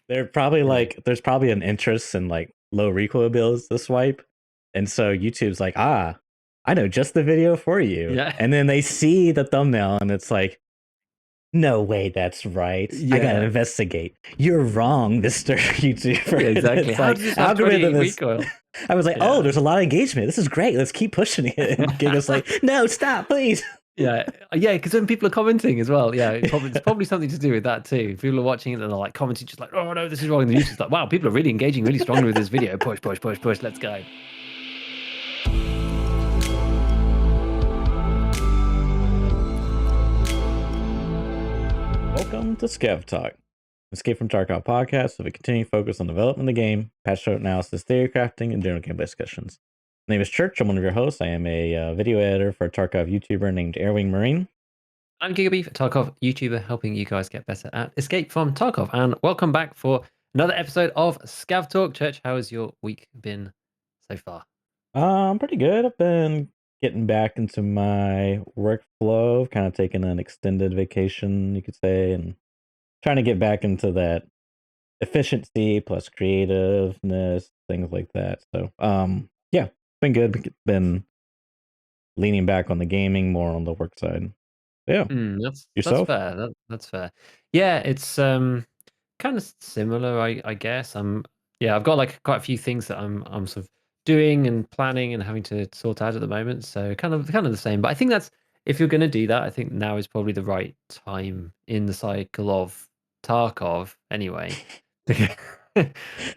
They're probably Right. like, there's probably an interest in like low recoil builds to swipe, and so YouTube's like, I know just the video for you, Yeah. and then they see the thumbnail, and it's like, no way, that's right. I gotta Yeah. investigate. You're wrong, Mister YouTuber. Yeah, And exactly. it's How like does this have algorithm 28 is. recoil? I was like, oh, Yeah. there's a lot of engagement. This is great. Let's keep pushing it. And Giga's like, no, stop, please. Yeah, yeah, because when people are commenting as well, yeah, it's probably something to do with that too. People are watching it and they're like commenting just like, "Oh no, this is wrong." And the YouTube's like, "Wow, people are really engaging really strongly with this video. Push, push, push, push. Let's go." Welcome to ScavTalk, Escape from Tarkov Podcast, with a continuing focus on development of the game, patch note analysis, theory crafting, and general gameplay discussions. My name is Church. I'm one of your hosts. I am a video editor for a Tarkov YouTuber named Airwing Marine. I'm Gigabeef, a Tarkov YouTuber, helping you guys get better at Escape from Tarkov, and welcome back for another episode of ScavTalk. Church, how has your week been so far? I'm pretty good. I've been getting back into my workflow, kind of taking an extended vacation, you could say, and trying to get back into that efficiency plus creativeness, things like that. So, yeah, been good. Been leaning back on the gaming, more on the work side. Yeah, That's yourself? fair. That's fair. Yeah, it's kind of similar, I guess. Yeah, I've got like quite a few things that I'm sort of doing and planning and having to sort out at the moment. So kind of the same. But I think that's if you're going to do that, I think now is probably the right time in the cycle of Tarkov, anyway,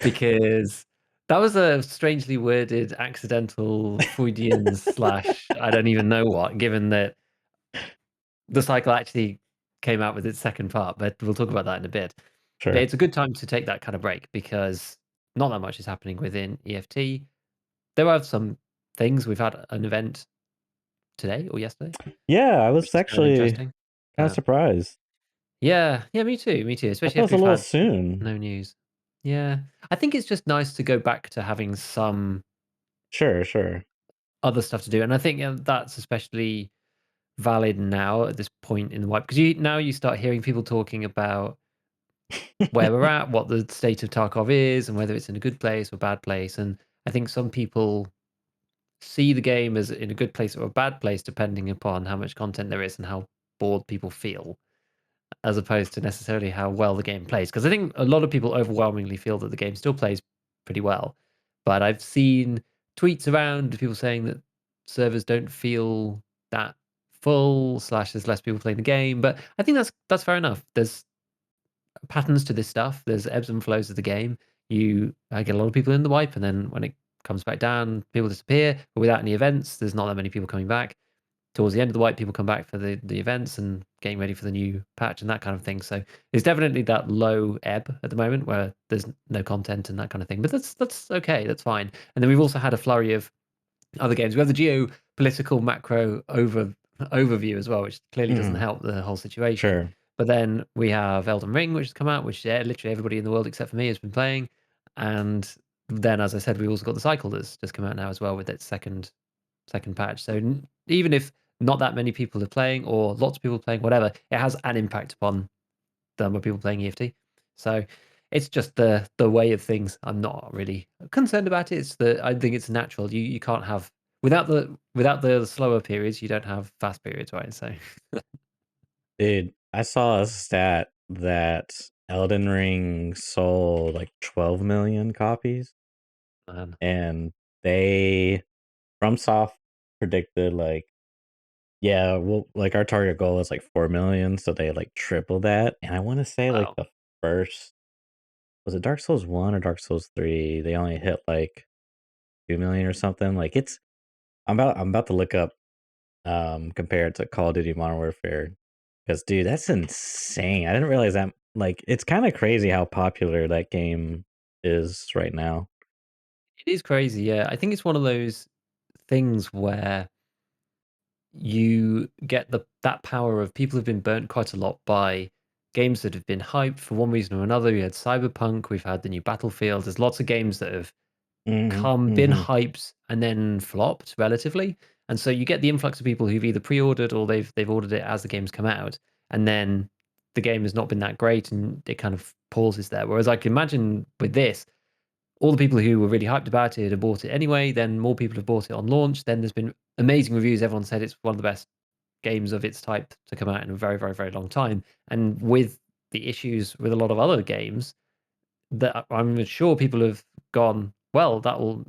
because that was a strangely worded, accidental Freudian slash I don't even know what, given that the cycle actually came out with its second part, but we'll talk about that in a bit. But Sure. it's a good time to take that kind of break because not that much is happening within EFT. There are some things. We've had an event today or yesterday, Yeah, I which was is kind of actually interesting. kind of surprised. Yeah, me too, I especially thought it was after a we've little had soon. no news. Yeah, I think it's just nice to go back to having some Sure, sure. other stuff to do, and I think that's especially valid now at this point in the wipe because you start hearing people talking about where we're at, what the state of Tarkov is, and whether it's in a good place or bad place. And I think some people see the game as in a good place or a bad place, depending upon how much content there is and how bored people feel, as opposed to necessarily how well the game plays. Because I think a lot of people overwhelmingly feel that the game still plays pretty well. But I've seen tweets around people saying that servers don't feel that full, slash there's less people playing the game. But I think that's fair enough. There's patterns to this stuff. There's ebbs and flows of the game. I get a lot of people in the wipe, and then when it comes back down, people disappear. But without any events, there's not that many people coming back. Towards the end of the wipe, people come back for the events and getting ready for the new patch and that kind of thing. So there's definitely that low ebb at the moment where there's no content and that kind of thing. But that's okay. That's fine. And then we've also had a flurry of other games. We have the geopolitical macro overview as well, which clearly doesn't Mhm. help the whole situation. Sure. But then we have Elden Ring, which has come out, which literally everybody in the world except for me has been playing. And then, as I said, we also got the cycle that's just come out now as well with its second patch. So even if not that many people are playing or lots of people playing, whatever, it has an impact upon the number of people playing EFT. So it's just the way of things. I'm not really concerned about it. I think it's natural. You can't have without the slower periods, you don't have fast periods, right? So Dude, I saw a stat that Elden Ring sold like 12 million copies, man, and they FromSoft predicted like, yeah, well, like our target goal is like 4 million, so they like triple that. And I want to say like wow. the first, was it Dark Souls 1 or Dark Souls 3? They only hit like 2 million or something. Like I'm about to look up compared to Call of Duty Modern Warfare, because dude, that's insane. I didn't realize that. Like, it's kind of crazy how popular that game is right now. It is crazy. Yeah, I think it's one of those things where you get that power of people have been burnt quite a lot by games that have been hyped for one reason or another. We had Cyberpunk, we've had the new Battlefield. There's lots of games that have Hmm, been hmm. hyped and then flopped relatively. And so you get the influx of people who've either pre-ordered or they've ordered it as the games come out. And then the game has not been that great and it kind of pauses there. Whereas I can imagine with this, all the people who were really hyped about it have bought it anyway. Then more people have bought it on launch. Then there's been amazing reviews. Everyone said it's one of the best games of its type to come out in a very, very, very long time. And with the issues with a lot of other games, that I'm sure people have gone, well, that will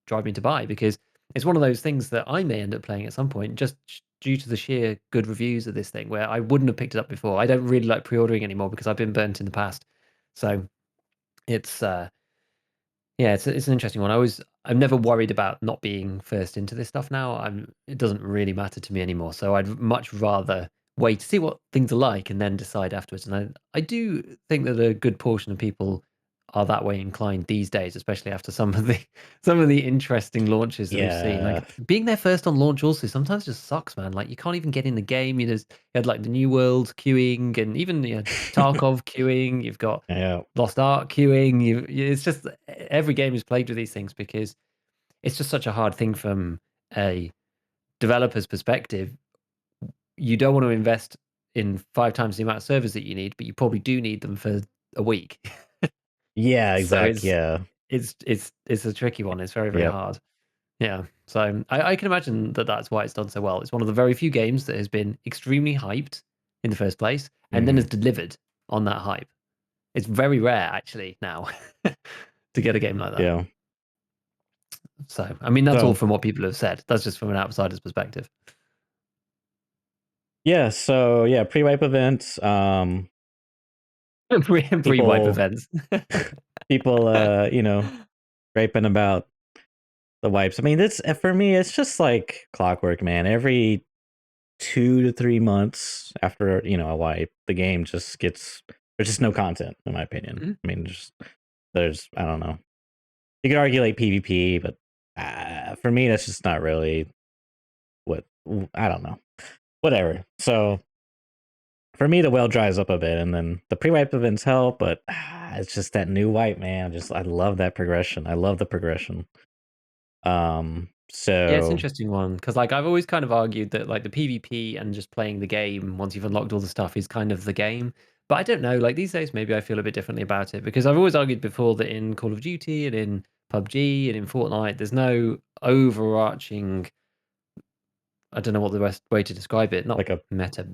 drive me to buy, because it's one of those things that I may end up playing at some point just due to the sheer good reviews of this thing, where I wouldn't have picked it up before. I don't really like pre-ordering anymore because I've been burnt in the past. So it's yeah, it's an interesting one. I'm never worried about not being first into this stuff now. It doesn't really matter to me anymore. So I'd much rather wait to see what things are like and then decide afterwards. And I do think that a good portion of people are that way inclined these days, especially after some of the interesting launches that we've seen. Like Yeah. being there first on launch also sometimes just sucks, man. Like you can't even get in the game. You had like the New World queuing, and even Tarkov queuing. You've got Yeah. Lost Ark queuing. It's just every game is plagued with these things because it's just such a hard thing from a developer's perspective. You don't want to invest in 5 times the amount of servers that you need, but you probably do need them for a week. Yeah, So exactly. Yeah. it's a tricky one. It's very, very Yep. hard. Yeah. So I can imagine that that's why it's done so well. It's one of the very few games that has been extremely hyped in the first place and then has Mhm. delivered on that hype. It's very rare actually now to get a game like that. Yeah. So, I mean, that's all So, from what people have said. That's just from an outsider's perspective. yeah, so yeah, pre-wipe events, Pre-wipe people events. people griping about the wipes. I mean, it's for me it's just like clockwork, man. Every 2 to 3 months after, a wipe, the game just gets there's just no content in my opinion. Mhm. I mean, just there's I don't know. You could argue like PvP, but for me that's just not really what I don't know. Whatever. So for me, the well dries up a bit, and then the pre-wipe events help, but it's just that new wipe, man. I love that progression. I love the progression. Yeah, it's an So interesting one because, like, I've always kind of argued that, like, the PvP and just playing the game once you've unlocked all the stuff is kind of the game. But I don't know, like, these days, maybe I feel a bit differently about it because I've always argued before that in Call of Duty and in PUBG and in Fortnite, there's no overarching, I don't know what the best way to describe it. Not like a meta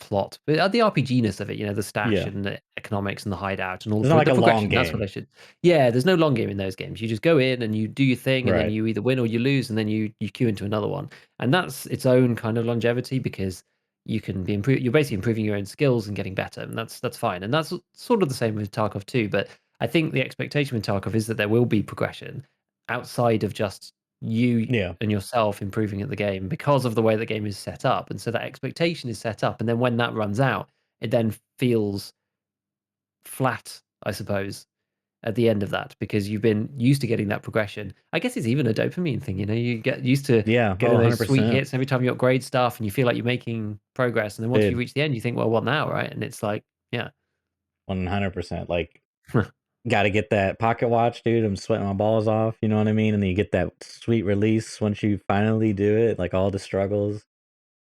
plot, but the RPG-ness of it. The stash yeah, and the economics and the hideout and all it's not like the a long progression. That's what I game, should. Yeah, there's no long game in those games. You just go in and you do your thing, and then right? you either win or you lose, and then you queue into another one. And that's its own kind of longevity because you can be You're basically improving your own skills and getting better, and that's fine. And that's sort of the same with Tarkov too. But I think the expectation with Tarkov is that there will be progression outside of just you Yeah, and yourself improving at the game because of the way the game is set up. And so that expectation is set up. And then when that runs out, it then feels flat, I suppose, at the end of that because you've been used to getting that progression. I guess it's even a dopamine thing, you get used to yeah, oh, getting those sweet 100%, hits every time you upgrade stuff and you feel like you're making progress. And then once you dude, reach the end, you think, well, what now? Right. And it's like, yeah. 100%. Like, got to get that pocket watch, dude. I'm sweating my balls off. You know what I mean? And then you get that sweet release once you finally do it. Like all the struggles.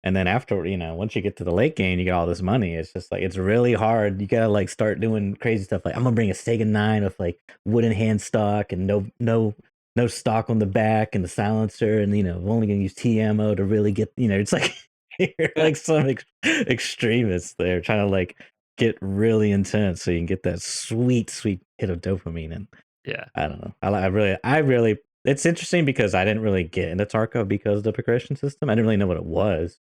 And then after, once you get to the late game, you get all this money. It's just like it's really hard. You gotta like start doing crazy stuff. Like I'm gonna bring a Sega 9 with like wooden hand stock and no stock on the back and the silencer, and I'm only gonna use TMO to really get. It's like you're like some extremists there trying to like get really intense so you can get that sweet sweet hit of dopamine. And Yeah. I don't know. I really. It's interesting because I didn't really get into Tarkov because of the progression system. I didn't really know what it was.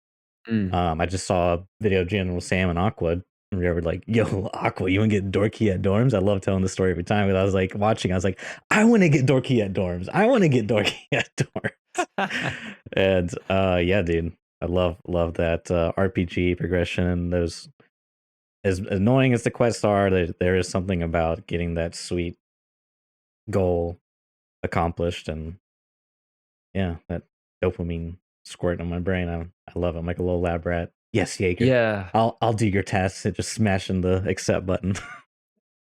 Mm. I just saw a video of General Sam and Aqua. And we were like, yo, Aqua, you want to get dorky at dorms? I love telling the story every time. Because I was like watching, I was like, I want to get dorky at dorms. I want to get dorky at dorms. And yeah, dude, I love that RPG progression. Those as annoying as the quests are, there is something about getting that sweet goal accomplished, and yeah, that dopamine squirt on my brain. I love it. I'm like a little lab rat. Yes, Jaeger. Yeah. I'll do your tasks and just smashing the accept button.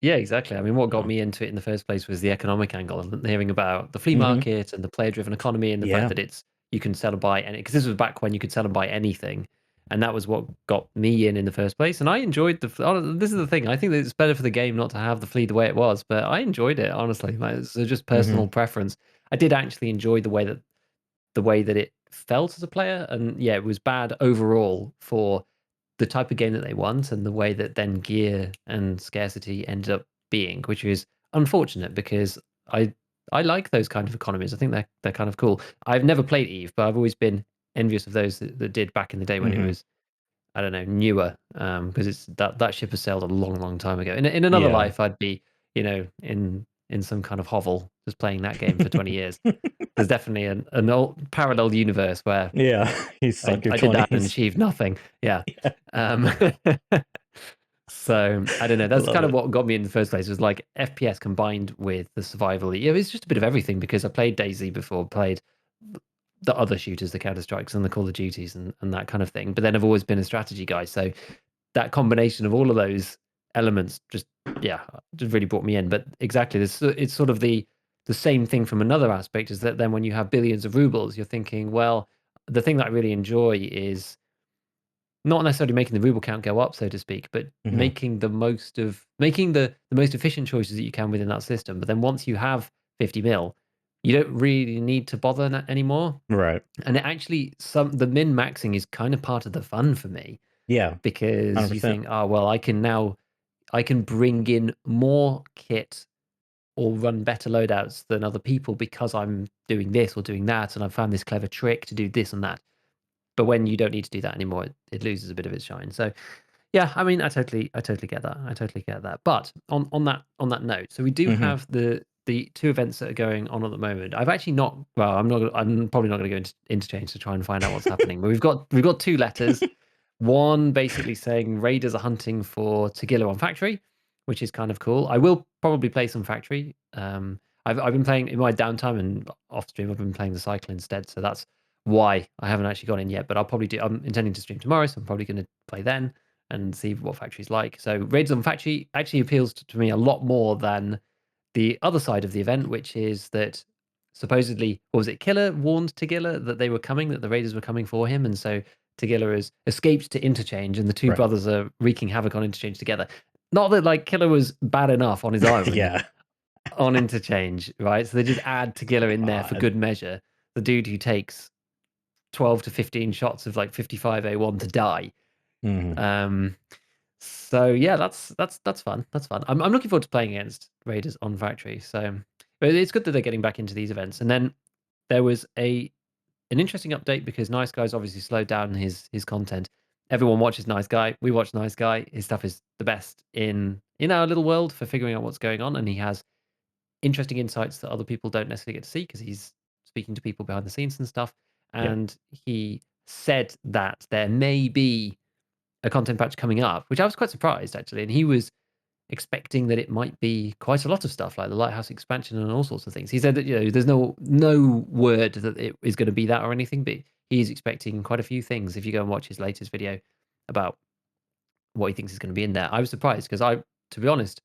Yeah, exactly. I mean, what got So, me into it in the first place was the economic angle and hearing about the flea hmm market and the player-driven economy and the fact yeah, that you can sell and buy any, because this was back when you could sell and buy anything. and that was what got me in the first place. And I enjoyed this is the thing. I think that it's better for the game not to have the fleet the way it was, but I enjoyed it honestly. Like, it's just Hmm. personal preference. I did actually enjoy the way that it felt as a player, and yeah, it was bad overall for the type of game that they want and the way that then gear and scarcity ended up being, which is unfortunate because I I like those kind of economies. I think they're kind of cool. I've never played Eve, but I've always been envious of those that did back in the day when it Hmm. was, I don't know, newer. Because it's that ship has sailed a long, long time ago. In another Yeah. life, I'd be, in some kind of hovel just playing that game for 20 years. There's definitely an old parallel universe where Yeah. You suck your I did that and 20s. achieved nothing. Yeah. Yeah. Um, so I don't know. I That's love kind of it. what got me in the first place. Was like FPS combined with the survival. Yeah, it's just a bit of everything because I played DayZ before, played the other shooters, the Counter Strikes and the Call of Duties and that kind of thing. But then I've always been a strategy guy, so that combination of all of those elements just, yeah, just really brought me in. But exactly, it's sort of the same thing from another aspect, is that then when you have billions of rubles, you're thinking, well, the thing that I really enjoy is not necessarily making the ruble count go up, so to speak, but Hmm. making the most efficient choices that you can within that system. But then once you have 50 mil, you don't really need to bother anymore. Right. And it actually, the min maxing is kind of part of the fun for me, Yeah. because you 100%. think, oh well, I can bring in more kit or run better loadouts than other people because I'm doing this or doing that, and I've found this clever trick to do this and that. But when you don't need to do that anymore, it loses a bit of its shine. So yeah, I mean, I totally get that. I totally get that. But on that note, so we do Hmm. have the two events that are going on at the moment. I've actually not. Well, I'm probably not going to go into interchange to try and find out what's happening. But we've got two letters. One basically saying raiders are hunting for Tagilla on factory, which is kind of cool. I will probably play some factory. I've been playing in my downtime and off stream. I've been playing the cycle instead, so that's why I haven't actually gone in yet. But I'll probably do. I'm intending to stream tomorrow, so I'm probably going to play then and see what factory's like. So raiders on factory actually appeals to me a lot more than the other side of the event, which is that supposedly, what was it, Killer warned Tagilla that they were coming, that the raiders were coming for him, and so Tagilla has escaped to interchange, and the two Right. brothers are wreaking havoc on interchange together. Not that like Killer was bad enough on his own Yeah. on interchange, right? So they just add Tagilla in there for God. good measure. The dude who takes 12 to 15 shots of like 55 A1 to die. Hmm. Um, so yeah, that's fun. That's fun. I'm looking forward to playing against Raiders on Factory. So, but it's good that they're getting back into these events. And then there was an interesting update because Nice Guy's obviously slowed down his content. Everyone watches Nice Guy. We watch Nice Guy. His stuff is the best in our little world for figuring out what's going on, and he has interesting insights that other people don't necessarily get to see because he's speaking to people behind the scenes and stuff. Yeah. And he said that there may be a content patch coming up, which I was quite surprised actually. And he was expecting that it might be quite a lot of stuff like the Lighthouse expansion and all sorts of things. He said that there's no word that it is going to be that or anything, but he's expecting quite a few things. If you go and watch his latest video about what he thinks is going to be in there, I was surprised because to be honest,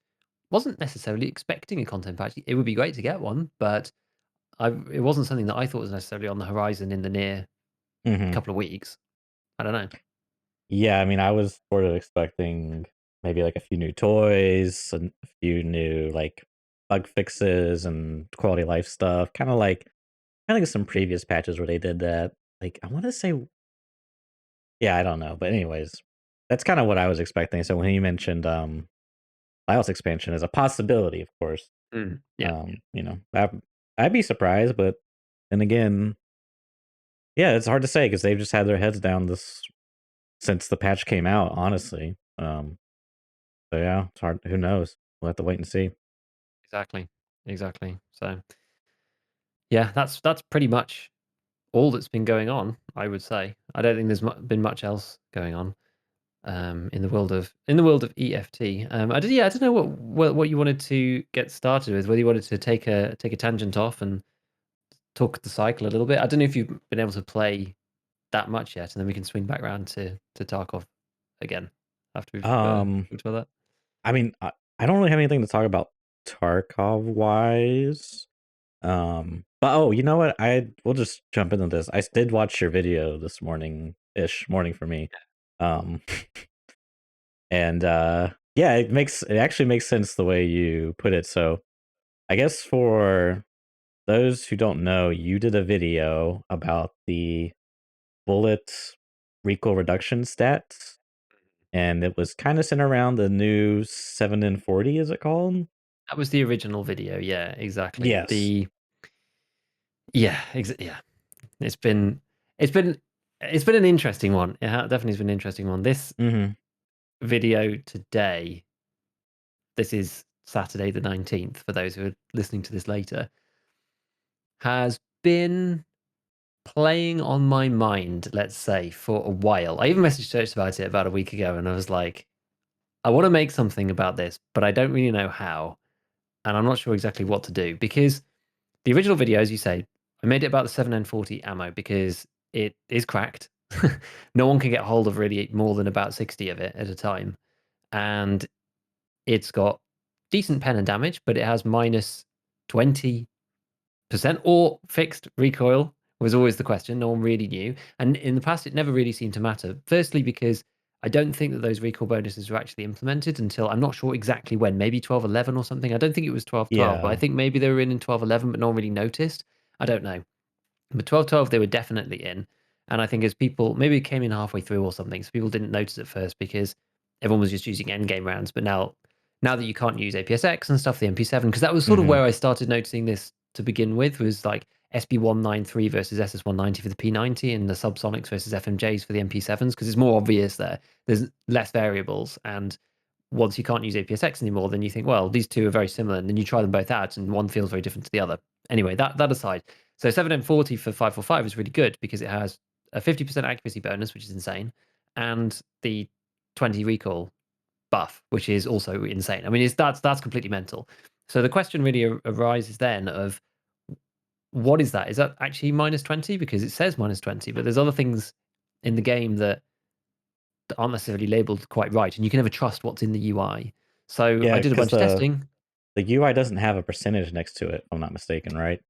wasn't necessarily expecting a content patch. It would be great to get one, but it wasn't something that I thought was necessarily on the horizon in the near Hmm. couple of weeks. I don't know. Yeah. I mean, I was sort of expecting maybe like a few new toys and a few new like bug fixes and quality of life stuff. Kind of like some previous patches where they did that. Like, I want to say, yeah, I don't know. But anyways, that's kind of what I was expecting. So when you mentioned Lyle's expansion as a possibility, of course, Yeah, I'd be surprised, but then again, yeah, it's hard to say because they've just had their heads down this since the patch came out, honestly. So yeah, it's hard. Who knows? We'll have to wait and see. exactly, exactly. So yeah, that's pretty much all that's been going on. I would say. I don't think there's been much else going on in the world of EFT. I don't know what you wanted to get started with. Whether you wanted to take a tangent off and talk the cycle a little bit. I don't know if you've been able to play that much yet, and then we can swing back around to Tarkov again after we've Um, talked about that. I mean, I don't really have anything to talk about Tarkov wise. But oh, you know what? We'll just jump into this. I did watch your video this morning ish, morning for me. Um, and yeah, it actually makes sense the way you put it. So I guess for those who don't know, you did a video about the bullet recoil reduction stats, and it was kind of centered around the new 7 and 40, is it called? That was the original video. Yeah, exactly. Yes. Yeah. It's been it's been it's been an interesting one. Definitely has been an interesting one. This Mm-hmm. video today, this is Saturday the 19th for those who are listening to this later, has been playing on my mind, let's say, for a while. I even messaged Church about it about a week ago, and I was like, I want to make something about this, but I don't really know how, and I'm not sure exactly what to do because the original video, as you say, I made it about the 7N40 ammo because it is cracked. No one can get hold of really more than about 60 of it at a time, and it's got decent pen and damage, but it has minus 20% or fixed recoil was always the question. No one really knew. And in the past, it never really seemed to matter. Firstly, because I don't think that those recoil bonuses were actually implemented until I'm not sure exactly when, maybe 12.11 or something. I don't think it was 12.12, but I Yeah. think maybe they were in 12.11, but no one really noticed. I don't know. But 12.12, they were definitely in. And I think as people, maybe it came in halfway through or something, so people didn't notice at first because everyone was just using endgame rounds. But now that you can't use APSX and stuff, the MP7, because that was sort of Mm-hmm. where I started noticing this to begin with, was like SB193 versus SS190 for the P90 and the subsonics versus FMJs for the MP7s, because it's more obvious there. There's less variables. And once you can't use APSX anymore, then you think, well, these two are very similar. And then you try them both out and one feels very different to the other. Anyway, that aside. So 7M40 for 545 is really good because it has a 50% accuracy bonus, which is insane, and the 20 recoil buff, which is also insane. I mean, that's completely mental. So the question really arises then of what is that? Is that actually minus 20? Because it says minus 20, but there's other things in the game that aren't necessarily labeled quite right, and you can never trust what's in the UI. So I Yeah, did a because bunch of testing. the UI doesn't have a percentage next to it, if I'm not mistaken, right?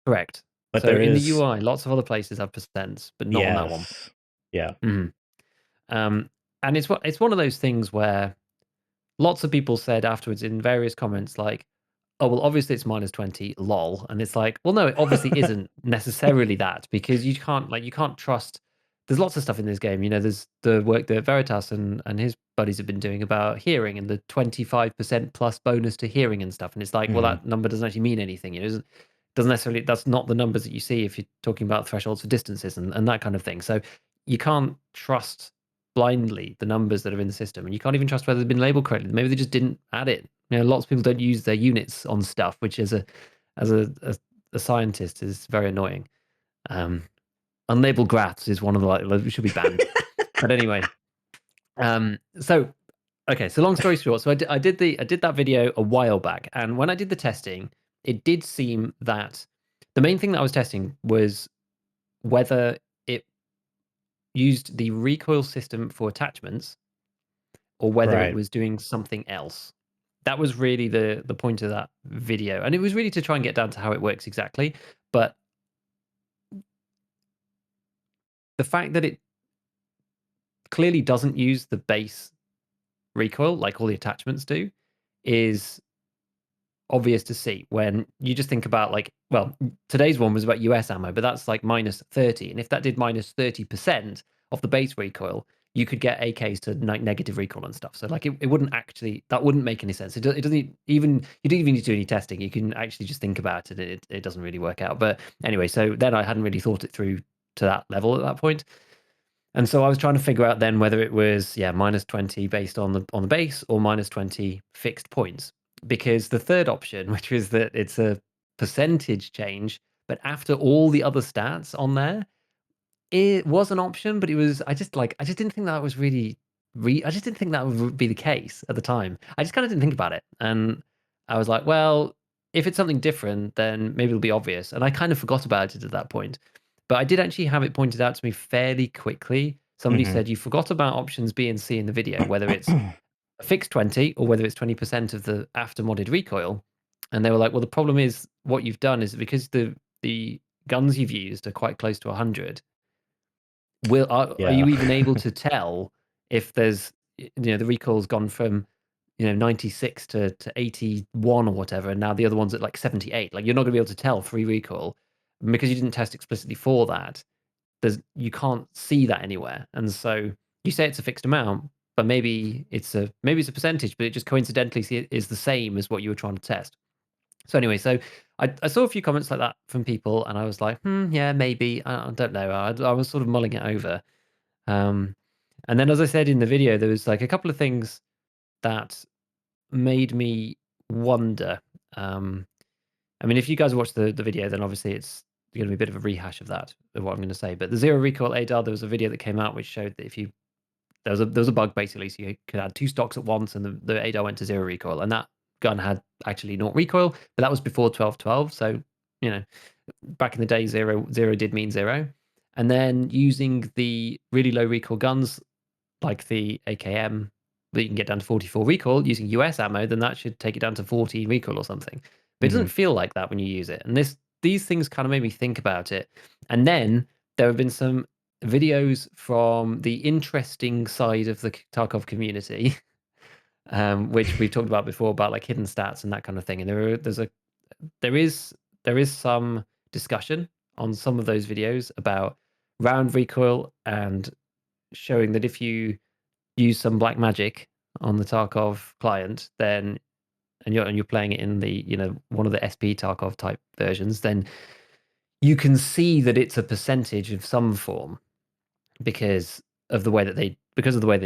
Correct. But So there in the is, UI, lots of other places have percents, but not on that one. yes. Yeah. Mhm. And it's one of those things where lots of people said afterwards in various comments like, "Oh, well, obviously it's minus 20, lol." And it's like, well, no, it obviously isn't necessarily that because you can't trust. There's lots of stuff in this game. There's the work that Veritas and his buddies have been doing about hearing and the 25% plus bonus to hearing and stuff. And it's like, well, Mhm. that number doesn't actually mean anything. It doesn't necessarily, that's not the numbers that you see if you're talking about thresholds for distances and that kind of thing. So you can't trust blindly the numbers that are in the system, and you can't even trust whether they've been labeled correctly. Maybe they just didn't add it. Lots of people don't use their units on stuff, which is as a scientist is very annoying. Um, Unlabeled graphs is one of the it should be banned. But anyway, so okay, so long story short, so I did that video a while back, and when I did the testing, it did seem that the main thing that I was testing was whether it used the recoil system for attachments or whether it Right. was doing something else. That was really the point of that video, and it was really to try and get down to how it works exactly. But the fact that it clearly doesn't use the base recoil like all the attachments do is obvious to see when you just think about, like, well, today's one was about US ammo, but that's like minus 30. And if that did minus 30% of the base recoil, you could get AKs to negative recoil and stuff. So like it wouldn't actually, that wouldn't make any sense. It doesn't even, you don't even need to do any testing. You can actually just think about it. It doesn't really work out. But anyway, so then I hadn't really thought it through to that level at that point. And so I was trying to figure out then whether it was, yeah, minus 20 based on the base or minus 20 fixed points. Because the third option, which was that it's a percentage change, but after all the other stats on there, it was an option, but I just didn't think that was really I just didn't think that would be the case at the time. I just kind of didn't think about it. And I was like, well, if it's something different, then maybe it'll be obvious. And I kind of forgot about it at that point. But I did actually have it pointed out to me fairly quickly. Somebody Mhm. said, you forgot about options B and C in the video, whether it's a fixed 20 or whether it's 20% of the after modded recoil. And they were like, well, the problem is what you've done is because the guns you've used are quite close to 100. Are Yeah. you even able to tell if there's the recoil's gone from 96 to 81 or whatever, and now the other one's at like 78. Like you're not going to be able to tell free recoil because you didn't test explicitly for that. You can't see that anywhere, and so you say it's a fixed amount, but maybe it's a percentage, but it just coincidentally is the same as what you were trying to test. So anyway, so I saw a few comments like that from people, and I was like, yeah, maybe. I don't know. I was sort of mulling it over. And then, as I said in the video, there was like a couple of things that made me wonder. I mean, if you guys watch the video, then obviously it's going to be a bit of a rehash of that, of what I'm going to say. But the zero recoil ADAR, there was a video that came out which showed that if you there was a bug basically, so you could add two stocks at once, and the ADAR went to zero recoil, and that gun had actually not recoil, but that was before 12.12. So back in the day, zero did mean zero, and then using the really low recoil guns like the AKM that you can get down to 44 recoil using US ammo, then that should take it down to 14 recoil or something. But it doesn't feel like that when you use it. And these things kind of made me think about it. And then there have been some videos from the interesting side of the Tarkov community, which we've talked about before, about like hidden stats and that kind of thing. And there is some discussion on some of those videos about round recoil and showing that if you use some black magic on the Tarkov client, then and you're playing it in the one of the SP Tarkov type versions, then you can see that it's a percentage of some form because of the way that they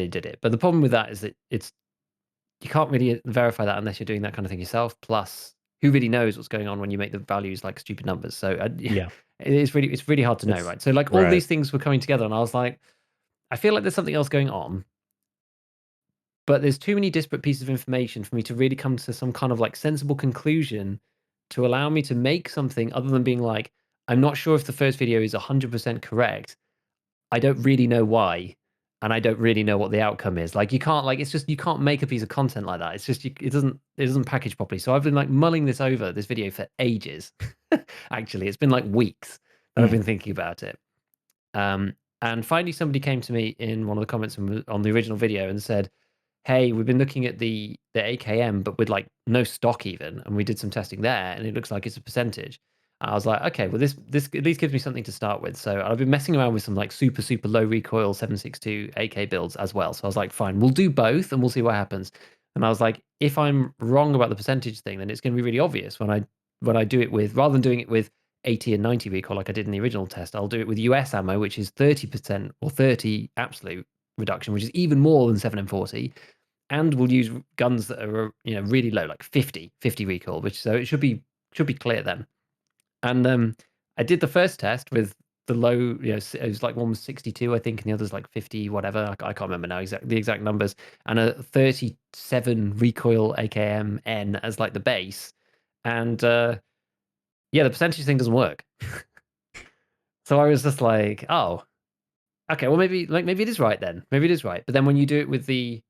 did it. But the problem with that is that you can't really verify that unless you're doing that kind of thing yourself. Plus, who really knows what's going on when you make the values like stupid numbers? So Yeah. it's really hard to know, right? So like all these things were coming together, and I was like, I feel like there's something else going on. But there's too many disparate pieces of information for me to really come to some kind of like sensible conclusion to allow me to make something other than being like, I'm not sure if the first video is 100% correct. I don't really know why. And I don't really know what the outcome is. Like you can't it's just, you can't make a piece of content like that. It's just, it doesn't package properly. So I've been like mulling this video for ages. Actually, it's been like weeks that I've been thinking about it. And finally somebody came to me in one of the comments on the original video and said, hey, we've been looking at the AKM, but with like no stock even, and we did some testing there, and it looks like it's a percentage. And I was like, okay, well this at least gives me something to start with. So I've been messing around with some like super low recoil 7.62 AK builds as well. So I was like, fine, we'll do both and we'll see what happens. And I was like, if I'm wrong about the percentage thing, then it's going to be really obvious when I do it with, rather than doing it with 80 and 90 recoil like I did in the original test, I'll do it with US ammo, which is 30% or 30 absolute reduction, which is even more than 7M40, and we'll use guns that are really low, like 50 recoil, which so it should be clear then. And I did the first test with the low, it was like one was 62, I think, and the other's like 50, whatever. I can't remember now the exact numbers, and a 37 recoil AKM N as like the base, and yeah, the percentage thing doesn't work. So I was just like, oh, okay, well maybe it is right then. Maybe it is right. But then when you do it with the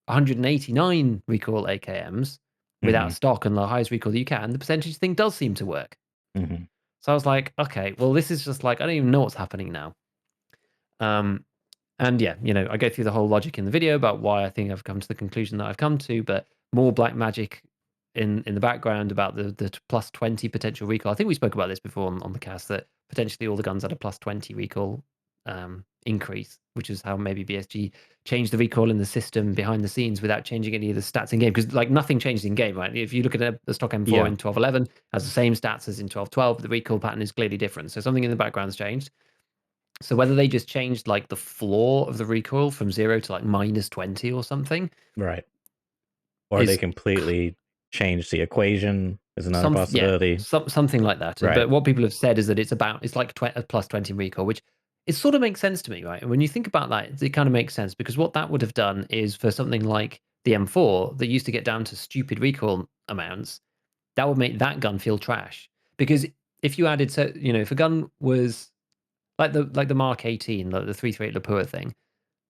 189 recoil AKMs without stock and the highest recoil that you can, the percentage thing does seem to work. So I was like, okay, well this is just like, I don't even know what's happening now. And yeah, I go through the whole logic in the video about why I think I've come to the conclusion that I've come to, but more black magic in the background about the plus 20 potential recoil. I think we spoke about this before on the cast, that potentially all the guns had a plus 20 recoil increase, which is how maybe BSG changed the recoil in the system behind the scenes without changing any of the stats in game, because like nothing changed in game, right? If you look at the stock M4 in 12.11, has the same stats as in 12.12, the recoil pattern is clearly different. So something in the background's changed. So whether they just changed like the floor of the recoil from 0 to like minus 20 or something, right, or they is completely changed the equation is another possibility. something like that. Right. But what people have said is that it's like a plus 20 recoil, which it sort of makes sense to me, right? And when you think about that, it kind of makes sense, because what that would have done is for something like the M4 that used to get down to stupid recoil amounts, that would make that gun feel trash. Because if you added, so if a gun was like the Mark 18, like the 338 Lapua thing,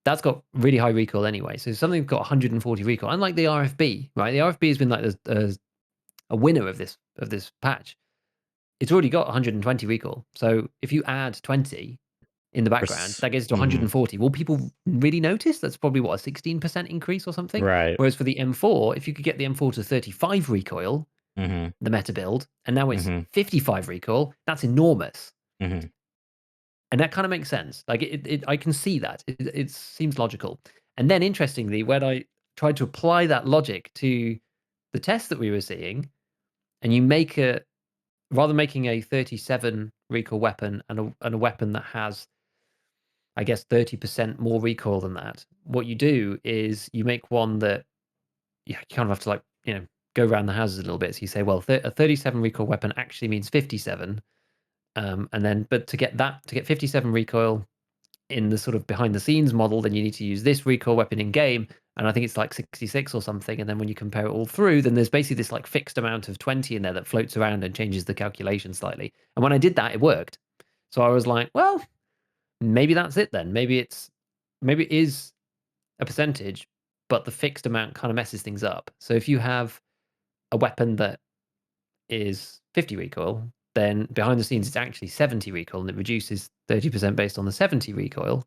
that's got really high recoil anyway. So something's got 140 recoil, unlike the RFB, right? The RFB has been like a winner of this patch. It's already got 120 recoil. So if you add 20, in the background. That gets to 140. Will people really notice? That's probably what, a 16% increase or something. Right. Whereas for the M4, if you could get the M4 to 35 recoil, Mhm. the meta build, and now it's Mhm. 55 recoil, that's enormous. Mhm. And that kind of makes sense. Like I can see that. It seems logical. And then interestingly, when I tried to apply that logic to the test that we were seeing, and you make a rather making a 37 recoil weapon and a weapon that has, I guess, 30% more recoil than that. What you do is you make one that you kind of have to like, go around the houses a little bit. So you say, well, a 37 recoil weapon actually means 57. And then, but to get 57 recoil in the sort of behind the scenes model, then you need to use this recoil weapon in game. And I think it's like 66 or something. And then when you compare it all through, then there's basically this like fixed amount of 20 in there that floats around and changes the calculation slightly. And when I did that, it worked. So I was like, well, maybe that's it then. Maybe it is a percentage, but the fixed amount kind of messes things up. So if you have a weapon that is 50 recoil, then behind the scenes it's actually 70 recoil and it reduces 30% based on the 70 recoil.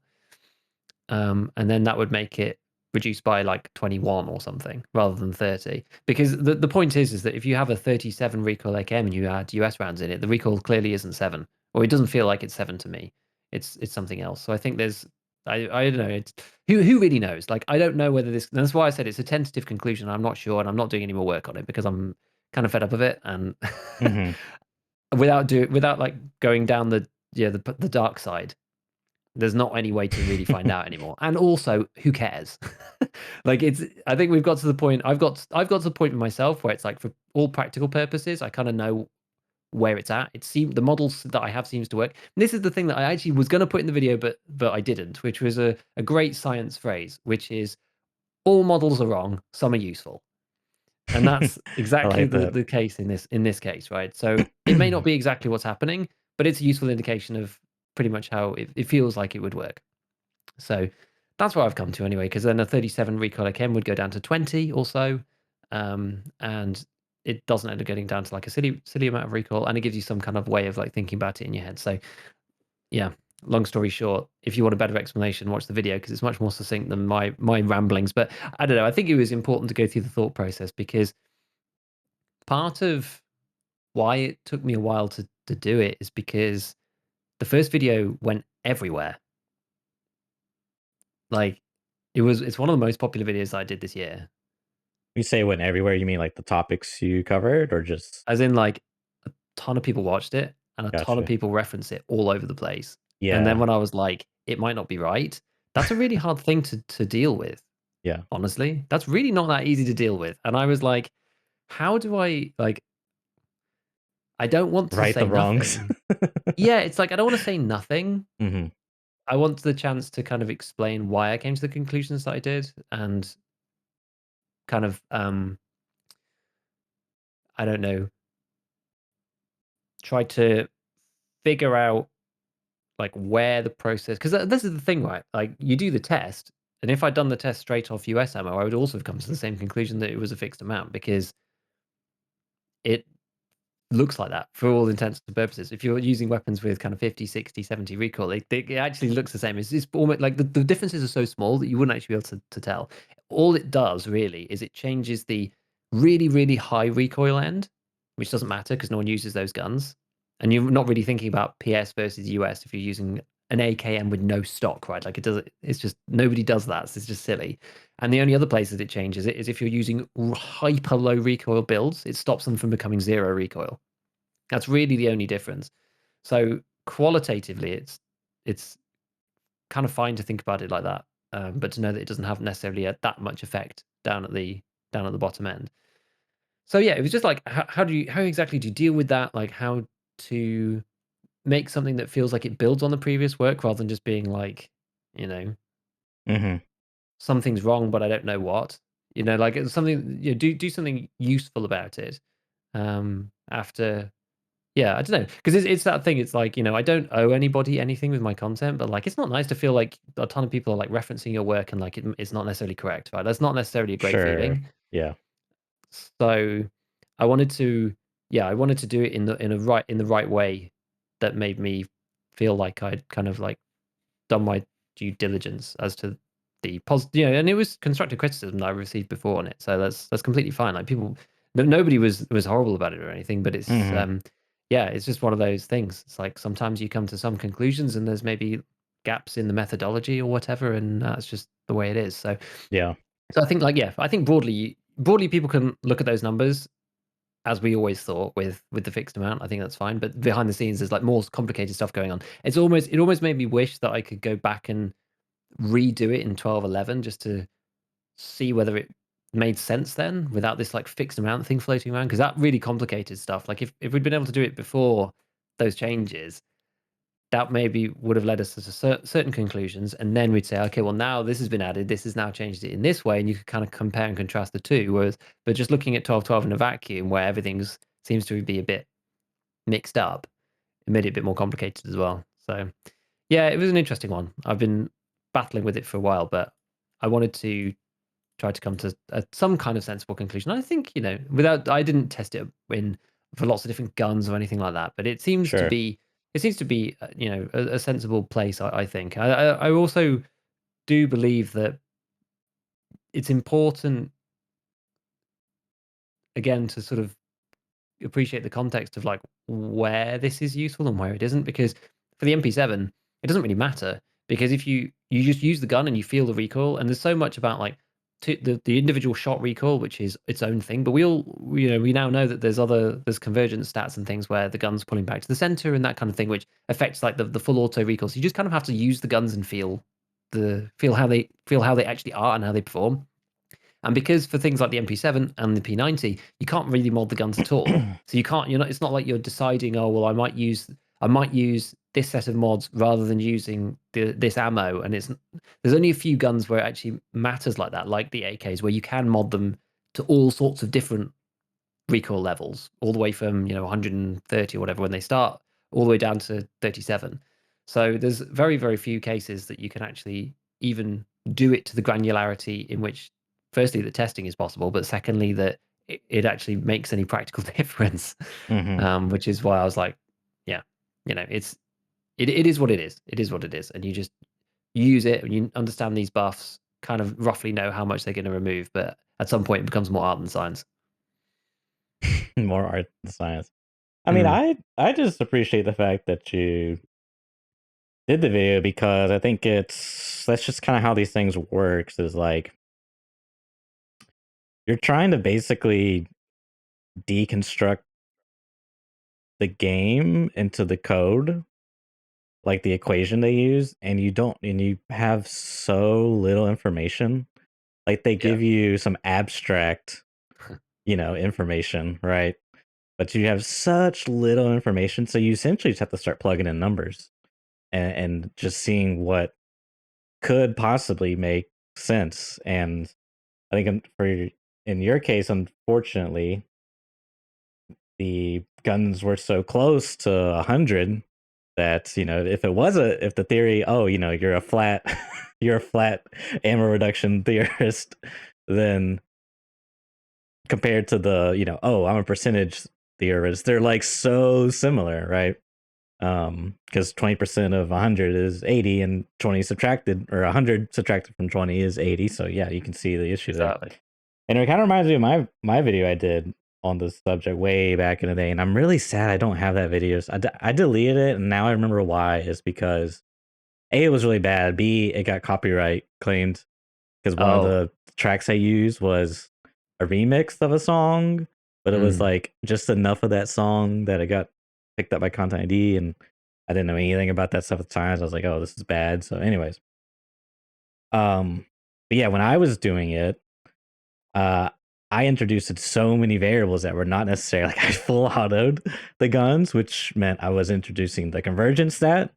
And then that would make it reduced by like 21 or something rather than 30. Because the point is that if you have a 37 recoil AKM and you add US rounds in it, the recoil clearly isn't 7, or it doesn't feel like it's 7 to me. It's something else. So I think there's I don't know. It's who really knows? Like I don't know whether this. That's why I said it's a tentative conclusion. I'm not sure, and I'm not doing any more work on it because I'm kind of fed up of it, and Mhm. without like going down the dark side, there's not any way to really find out anymore. And also, who cares? Like I think we've got to the point. I've got to the point with myself where it's like for all practical purposes, I kind of know where it's at. It seems the models that I have seems to work. And this is the thing that I actually was going to put in the video, but I didn't, which was a great science phrase, which is all models are wrong, some are useful. And that's I exactly like the that. the case in this case, right? So it may not be exactly what's happening, but it's a useful indication of pretty much how it feels like it would work. So that's where I've come to anyway, because then a 37 recoil AKM would go down to 20 or so. And it doesn't end up getting down to like a silly amount of recoil, and it gives you some kind of way of like thinking about it in your head. So yeah, long story short, if you want a better explanation, watch the video because it's much more succinct than my ramblings. But I don't know, I think it was important to go through the thought process because part of why it took me a while to do it is because the first video went everywhere. Like it's one of the most popular videos I did this year. You say it went everywhere, you mean like the topics you covered or just As in like a ton of people watched it and a ton of gotcha. people reference it all over the place. And then Yeah. when I was like, it might not be right, that's a really hard thing to deal with, Yeah. honestly. That's really not that easy to deal with. And I was like, how do I like I don't want to Right say the wrongs. nothing. Yeah, it's like I don't want to say nothing. Mhm. I want the chance to kind of explain why I came to the conclusions that I did and kind of I don't know, try to figure out like where the process because this is the thing, right? Like you do the test, and if I'd done the test straight off US ammo, I would also have come to the same conclusion that it was a fixed amount because it looks like that for all intents and purposes. If you're using weapons with kind of 50, 60, 70 recoil, it actually looks the same. It's almost like the differences are so small that you wouldn't actually be able to tell. All it does really is it changes the really, really high recoil end, which doesn't matter because no one uses those guns. And you're not really thinking about PS versus US if you're using an AKM with no stock, right? Like it's just nobody does that. So it's just silly. And the only other places it changes it is if you're using hyper low recoil builds, it stops them from becoming zero recoil. That's really the only difference. So qualitatively, it's kind of fine to think about it like that, but to know that it doesn't have necessarily that much effect down at the bottom end. So yeah, it was just like how exactly do you deal with that? Like how to make something that feels like it builds on the previous work rather than just being like, you know, Mhm. something's wrong, but I don't know what. You know, like it's something. Do something useful about it. After Yeah, I don't know, because it's that thing, it's like, I don't owe anybody anything with my content, but, like, it's not nice to feel like a ton of people are, like, referencing your work and, like, it's not necessarily correct, right? That's not necessarily a great Sure. feeling. Yeah. So, I wanted to I wanted to do it in the right way that made me feel like I'd kind of, like, done my due diligence as to the positive, and it was constructive criticism that I received before on it, so that's completely fine. Like people, nobody was horrible about it or anything, but it's yeah, it's just one of those things. It's like sometimes you come to some conclusions and there's maybe gaps in the methodology or whatever, and that's just the way it is. So Yeah. I think I think broadly people can look at those numbers as we always thought with the fixed amount. I think that's fine, but behind the scenes there's like more complicated stuff going on. It almost made me wish that I could go back and redo it in 12.11 just to see whether it made sense then without this like fixed amount thing floating around, because that really complicated stuff. Like if we'd been able to do it before those changes, that maybe would have led us to certain conclusions, and then we'd say, okay, well now this has been added, this has now changed it in this way, and you could kind of compare and contrast the two. Whereas, but just looking at 12.12 in a vacuum, where everything's seems to be a bit mixed up, it made it a bit more complicated as well. So, yeah, it was an interesting one. I've been battling with it for a while, but I wanted to try to come to some kind of sensible conclusion. I think, without I didn't test it in for lots of different guns or anything like that, but Sure. it seems to be a sensible place. I think. I also do believe that it's important again to sort of appreciate the context of like where this is useful and where it isn't, because for the MP7 it doesn't really matter, because if you just use the gun and you feel the recoil, and there's so much about like the individual shot recoil, which is its own thing, but we now know that there's convergence stats and things where the gun's pulling back to the center and that kind of thing, which affects like the full auto recoil. So you just kind of have to use the guns and feel how they actually are and how they perform. And because for things like the MP7 and the P90, you can't really mod the guns at all. So you can't, it's not like you're deciding, oh, well, I might use this set of mods rather than using this ammo. And there's only a few guns where it actually matters like that, like the AKs, where you can mod them to all sorts of different recoil levels, all the way from 130 or whatever when they start, all the way down to 37. So there's very, very few cases that you can actually even do it to the granularity in which, firstly, the testing is possible, but secondly, that it actually makes any practical difference. Which is why I was like, yeah, it is what it is. It is what it is, and you just use it and you understand these buffs, kind of roughly know how much they're going to remove, but at some point it becomes more art than science. More art than science. I mean, I just appreciate the fact that you did the video, because I think that's just kind of how these things works, is like you're trying to basically deconstruct the game into the code, like the equation they use, and you have so little information. Like they Yeah. give you some abstract, information, right? But you have such little information, so you essentially just have to start plugging in numbers and just seeing what could possibly make sense. And I think in your case, unfortunately, the guns were so close to 100 that if the theory, oh, you're a flat you're a flat ammo reduction theorist, then compared to the oh, I'm a percentage theorist, they're like so similar, right? Because 20% of 100 is 80, and 20 subtracted, or 100 subtracted from 20 is 80. So yeah, you can see the issue there. Exactly. And it kind of reminds me of my video I did on this subject way back in the day, and I'm really sad I don't have that video. So I deleted it, and now I remember why. Is because A, it was really bad. B, it got copyright claimed because one of Oh. the tracks I used was a remix of a song, but it was like just enough of that song that it got picked up by Content ID, and I didn't know anything about that stuff at the time. So I was like, oh, this is bad. So, anyways, but yeah, when I was doing it, I introduced so many variables that were not necessary. Like I full autoed the guns, which meant I was introducing the convergence stat,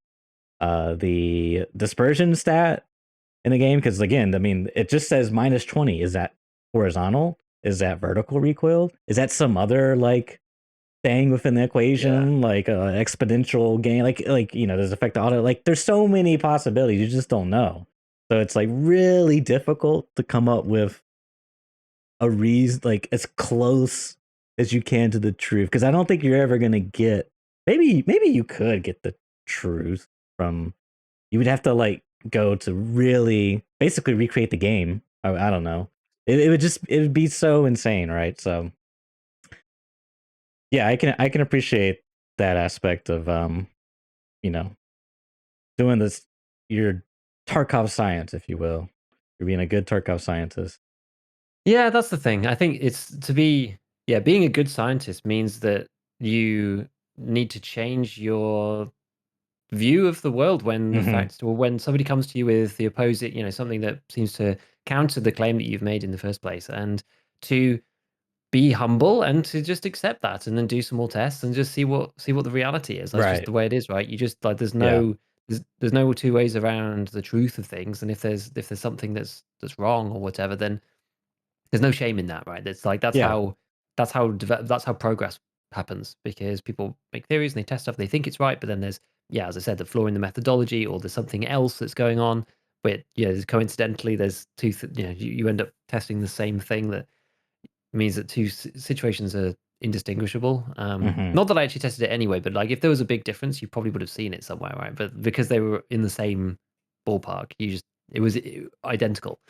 the dispersion stat in the game. Because again, I mean, it just says -20. Is that horizontal? Is that vertical recoil? Is that some other like thing within the equation, like exponential gain? Like does it affect the auto? Like there's so many possibilities. You just don't know. So it's like really difficult to come up with a reason like as close as you can to the truth, because I don't think you're ever gonna get. Maybe you could get the truth from. You would have to like go to really basically recreate the game. I don't know. It would be so insane, right? So yeah, I can appreciate that aspect of you know, doing this your Tarkov science, if you will. You're being a good Tarkov scientist. Yeah, that's the thing. I think it's to be yeah, being a good scientist means that you need to change your view of the world when the Mm-hmm. facts or when somebody comes to you with the opposite, something that seems to counter the claim that you've made in the first place, and to be humble and to just accept that and then do some more tests and just see what the reality is. That's just Right. the way it is, right? You just like Yeah. there's no two ways around the truth of things. And if there's something that's wrong or whatever, then there's no shame in that, right? It's like Yeah. that's how progress happens, because people make theories and they test stuff, they think it's right, but then there's, yeah, as I said, the flaw in the methodology, or there's something else that's going on. But coincidentally, there's you end up testing the same thing that means that two situations are indistinguishable. Mm-hmm. Not that I actually tested it anyway, but like if there was a big difference, you probably would have seen it somewhere, right? But because they were in the same ballpark, it was identical,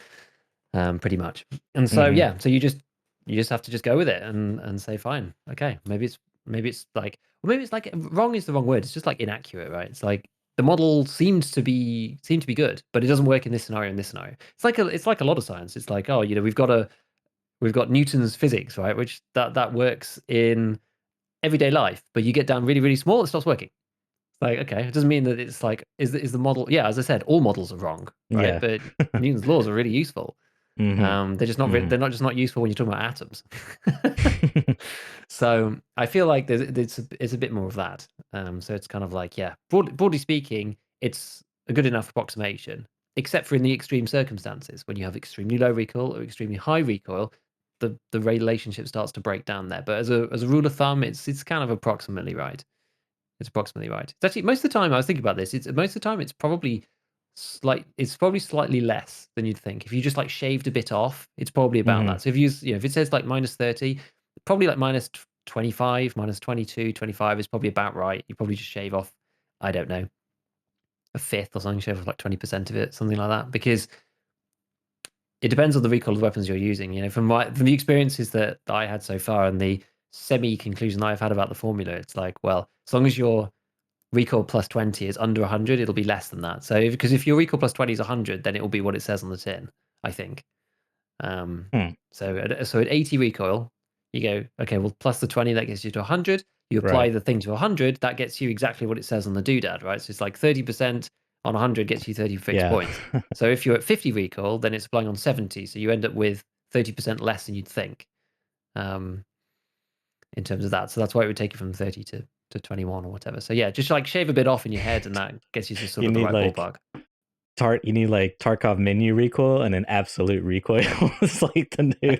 pretty much. And so Mm-hmm. yeah, so you just have to just go with it and say, fine, okay, maybe it's like, or maybe it's like, wrong is the wrong word. It's just like inaccurate, right? It's like the model seemed to be good, but it doesn't work in this scenario and this scenario. It's like a lot of science. It's like, oh, we've got Newton's physics, right? Which that works in everyday life, but you get down really, really small, it stops working. It's like, okay, it doesn't mean that it's like, is the model, yeah, as I said, all models are wrong, right? Yeah. But Newton's laws are really useful. Mm-hmm. They're just not Mm-hmm. they're not just not useful when you're talking about atoms. So I feel like it's a bit more of that. So it's kind of like, yeah, broadly speaking, it's a good enough approximation, except for in the extreme circumstances when you have extremely low recoil or extremely high recoil, the relationship starts to break down there. But as a rule of thumb, it's kind of approximately right. It's approximately right. It's actually, most of the time I was thinking about this. It's most of the time it's probably slightly less than you'd think. If you just like shaved a bit off, it's probably about Mm-hmm. that. So if it says like -30, probably like -25, -22, 25 is probably about right. You probably just shave off, I don't know, a fifth or something, shave off like 20% of it, something like that. Because it depends on the recoil of the weapons you're using. From the experiences that I had so far and the semi conclusion I've had about the formula, it's like, well, as long as you're recoil plus 20 is under 100, it'll be less than that. So because if your recoil plus 20 is 100, then it will be what it says on the tin, I think. Um, Hmm. so at 80 recoil, you go, okay, well, plus the 20, that gets you to 100. You apply Right. the thing to 100, that gets you exactly what it says on the doodad, right? So it's like 30% on 100 gets you 30 fixed Yeah. points. So if you're at 50 recoil, then it's applying on 70. So you end up with 30% less than you'd think, um, in terms of that. So that's why it would take you from 30 to 21 or whatever. So yeah, just like shave a bit off in your head, and that gets you to sort You of the need right like ballpark. you need like Tarkov menu recoil and an absolute recoil. It's like the new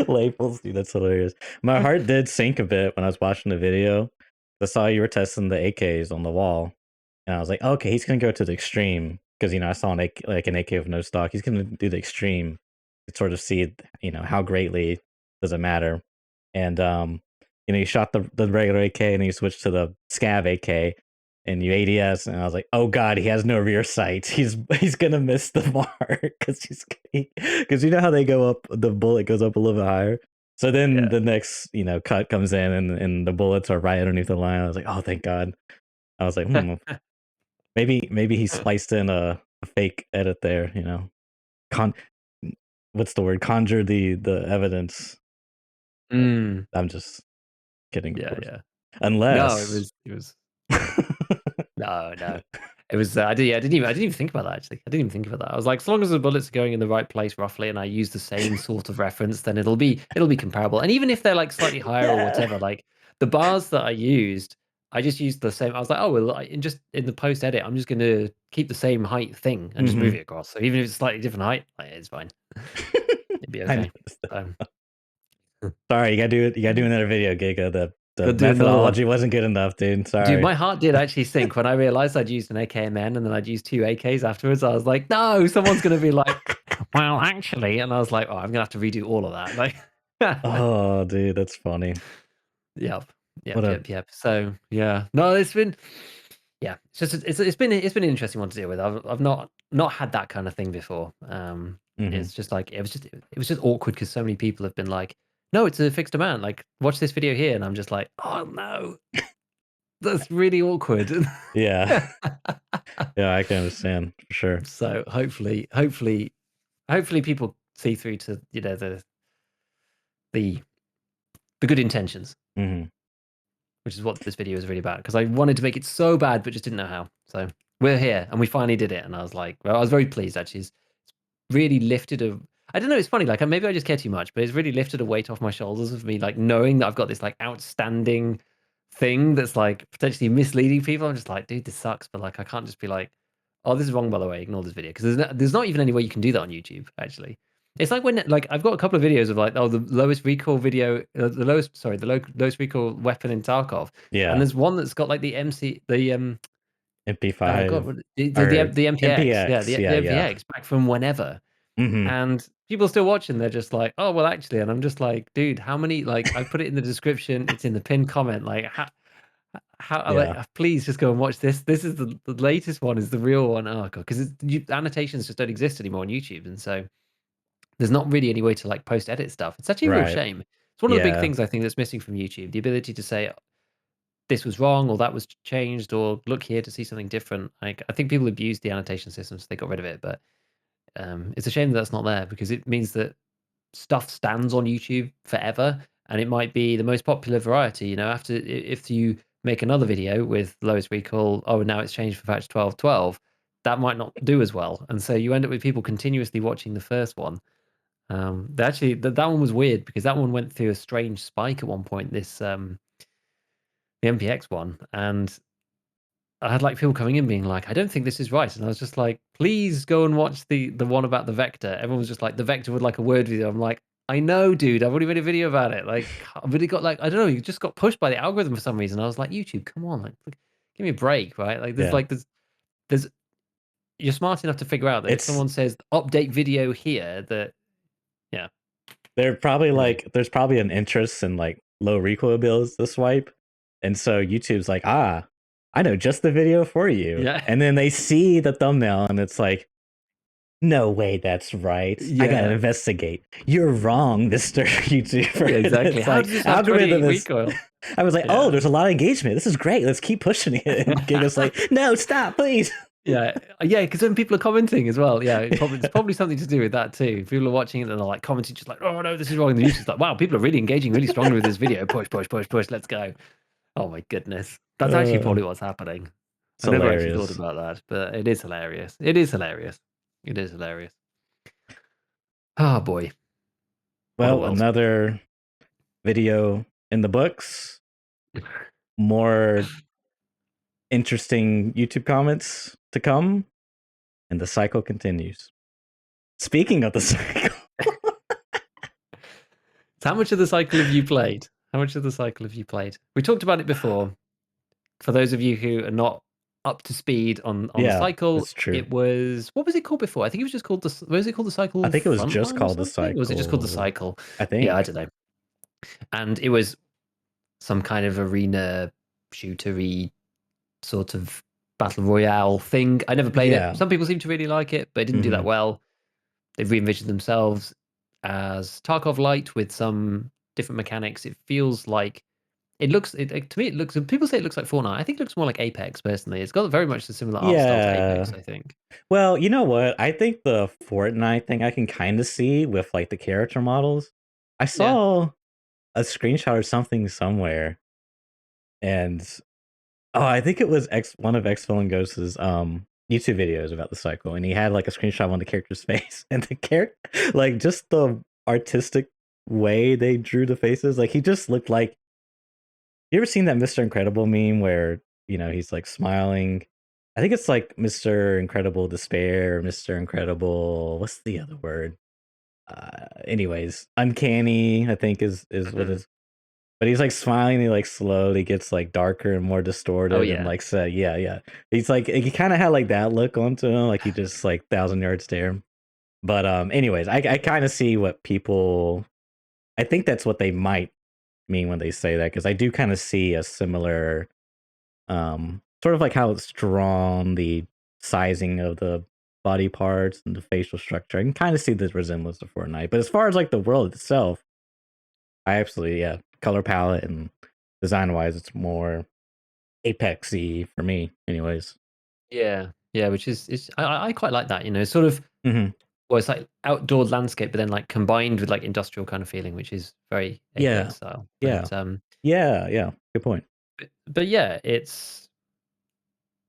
labels, dude. That's hilarious. My heart did sink a bit when I was watching the video. I saw you were testing the AKs on the wall, and I was like, okay, he's gonna go to the extreme because I saw an AK with no stock. He's gonna do the extreme to sort of see how greatly does it matter. And you shot the regular AK and then you switched to the scav AK and you ADS, and I was like, oh god, he has no rear sight. He's gonna miss the mark because you know how they go up, the bullet goes up a little bit higher. So then Yeah. the next cut comes in and the bullets are right underneath the line. I was like, oh thank god. I was like, maybe he spliced in a fake edit there. Con what's the word? Conjure the evidence. Mm, I'm just kidding, of yeah, course. yeah. No, it Unless was it was no, no. It was I didn't even think about that, actually. I didn't even think about that. I was like, as long as the bullets are going in the right place roughly and I use the same sort of reference, then it'll be comparable. And even if they're like slightly higher or yeah. whatever, like the bars that I used, I just used the same. I was like, oh well, in the post edit, I'm just gonna keep the same height thing and just move Hmm. it across. So even if it's a slightly different height, like, it's fine. It'd be I okay. noticed that. So Sorry, you gotta do it. You gotta do another video, Giga. The gotta do another one. methodology wasn't good enough, dude. Dude, Sorry. my heart did actually sink when I realized I'd used an AKMN and then I'd used two AKs afterwards. I was like, no, someone's going to be like, well, actually. And I was like, oh, I'm going to have to redo all of that. Like, Oh, dude, that's funny. yep, What yep, a yep, yep. So, yeah. No, Yeah, it's been an interesting one to deal with. I've not had that kind of thing before. Hmm. It's just like it was just awkward because so many people have been like, no, it's a fixed amount. Like, watch this video here, and I'm just like, oh no, that's really awkward. Yeah. Yeah, I can understand for sure. So hopefully people see through to the the good intentions, Hmm. which is what this video is really about. Because I wanted to make it so bad, but just didn't know how. So we're here, and we finally did it. And I was like, well, I was very pleased actually. It's really lifted a. I don't know. It's funny. Like maybe I just care too much, but it's really lifted a weight off my shoulders of me, like knowing that I've got this like outstanding thing that's like potentially misleading people. I'm just like, dude, this sucks. But like, I can't just be like, oh, this is wrong, by the way. Ignore this video because there's not even any way you can do that on YouTube. Actually, it's like when like I've got a couple of videos of like, oh, the lowest recoil video, lowest recoil weapon in Tarkov, and Yeah. there's one that's got like the MC, the God, MP5 the or MPX, yeah, MPX. Yeah, the yeah. MPX back from whenever, Hmm. and people still watching. They're just like, oh well, actually, and I'm just like, dude, how many? Like, I put it in the description. It's in the pinned comment. Like, how like, Yeah. please just go and watch this. This is the latest one. Is the real one. Oh god, because annotations just don't exist anymore on YouTube, and so there's not really any way to like post edit stuff. It's actually a real Right. shame. It's one of the big Yeah. things I think that's missing from YouTube: the ability to say this was wrong or that was changed or look here to see something different. Like I think people abused the annotation system, so they got rid of it. But it's a shame that's not there because it means that stuff stands on YouTube forever, and it might be the most popular variety. You know, after if you make another video with lowest recall, oh now it's changed for patch 12.12, that might not do as well, and so you end up with people continuously watching the first one. Actually, that one was weird because that one went through a strange spike at one point. This the MPX one, and I had like people coming in being like, I don't think this is right. And I was just like, please go and watch the one about the vector. Everyone was just like, the vector would like a word video. I'm like, I know, dude. I've already made a video about it. Like, I've really got like, I don't know, you just got pushed by the algorithm for some reason. I was like, YouTube, come on, like give me a break, right? Like Yeah. there's you're smart enough to figure out that if It's someone says update video here, that yeah. they're probably Anyway. like there's probably an interest in like low recoil builds to swipe. And so YouTube's like, I know just the video for you. Yeah. And then they see the thumbnail and it's like, no way that's right. I gotta Yeah. investigate. You're wrong, Mr. YouTuber. Yeah, And exactly. it's How like does this have algorithm 28 is recoil? I was like, oh, Yeah. there's a lot of engagement. This is great. Let's keep pushing it. And Giga's like, no, stop, please. Yeah, yeah, because when people are commenting as well, yeah, it's probably something to do with that too. People are watching it and they're like commenting, just like, "Oh no, this is wrong." And the YouTube's like, "Wow, people are really engaging really strongly with this video. Push, push, push, push. Let's go." Oh my goodness, that's actually Uh, probably what's happening. it's I never actually thought hilarious. about that, but it is hilarious. It is hilarious. It is hilarious. Oh boy, what a Well, world. another video in the books. More interesting YouTube comments to come, and the cycle continues. Speaking of the cycle, So how much of the cycle have you played? How much of the cycle have you played? We talked about it before. For those of you who are not up to speed on the yeah, cycle, it's true. it was what was it called before? I think it was just called the was it called the I cycle think it was just frontline or called the something? Or was it just called the cycle. cycle? I Yeah, I think. don't know. And it was some kind of arena shootery sort of battle royale thing. I never played it. Yeah. Some people seem to really like it, but it didn't do Hmm. that well. They've re-envisioned themselves as Tarkov Lite with some different mechanics. It feels like to me it looks, people say it looks like Fortnite. I think it looks more like Apex personally. It's got very much a similar art style to Apex, Yeah. I think. Well, you know what? I think the Fortnite thing I can kind of see with like the character models. I Yeah. saw a screenshot or something somewhere, and oh, I think it was one of X Villain Ghost's YouTube videos about the cycle, and he had like a screenshot of one of the character's face, and the character, like just the artistic way they drew the faces, like he just looked like. You ever seen that Mr. Incredible meme where he's like smiling? I think it's like Mr. Incredible Despair, Mr. Incredible. What's the other word? Anyways, uncanny. I think is what Mhm. is. But he's like smiling. He like slowly gets like darker and more Oh distorted, and yeah. like said, yeah, yeah. He's like he kind of had like that look onto him, like he just like 1,000 yard stare. But anyways, I kind of see what people. I think that's what they might mean when they say that, because I do kind of see a similar sort of like how it's drawn, the sizing of the body parts and the facial structure. I can kind of see the resemblance to Fortnite. But as far as like the world itself, I absolutely, yeah, color palette and design wise, it's more Apexy for me, anyways. Yeah, yeah, which is I quite like that. Sort of. Hmm. Well, it's like outdoor landscape, but then like combined with like industrial kind of feeling, which is very Yeah, Apex style. yeah, But yeah. Good point. yeah,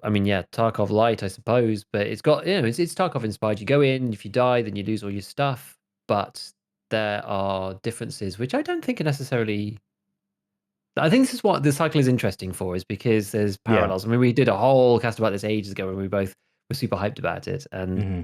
I mean, yeah, Tarkov Lite, I suppose, but it's got it's Tarkov inspired. You go in, if you die, then you lose all your stuff. But there are differences which I don't think are necessarily. I think this is what the cycle is interesting for, is because there's Yeah. parallels. I mean, we did a whole cast about this ages ago, and we both were super hyped about it, and Hmm.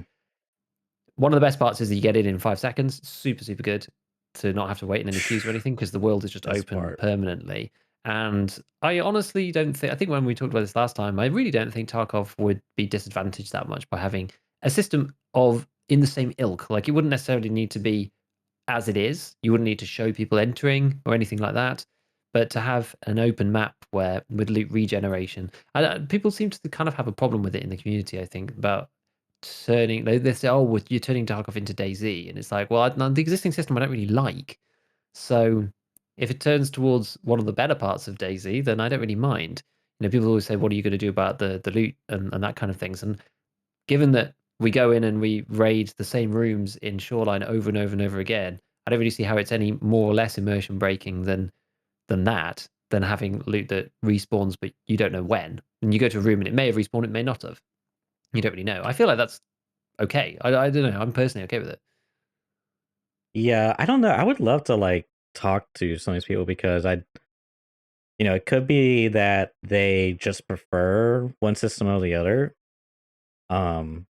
one of the best parts is that you get in 5 seconds. Super, super good to not have to wait in any queues or anything, because the world is just Best open part. permanently. And I honestly don't think, I think when we talked about this last time, I really don't think Tarkov would be disadvantaged that much by having a system of in the same ilk. Like, it wouldn't necessarily need to be as it is. You wouldn't need to show people entering or anything like that. But to have an open map where with loot regeneration, people seem to kind of have a problem with it in the community. I think about turning. They say, "Oh, you're turning Tarkov into DayZ," and it's like, well, the existing system I don't really like. So if it turns towards one of the better parts of DayZ, then I don't really mind. People always say, "What are you going to do about the loot and that kind of things?" And given that we go in and we raid the same rooms in Shoreline over and over and over again, I don't really see how it's any more or less immersion breaking than that, than having loot that respawns, but you don't know when. And you go to a room and it may have respawned, it may not have. You don't really know. I feel like that's okay. I don't know. I'm personally okay with it. Yeah, I don't know. I would love to like talk to some of these people because it could be that they just prefer one system over the other. Um,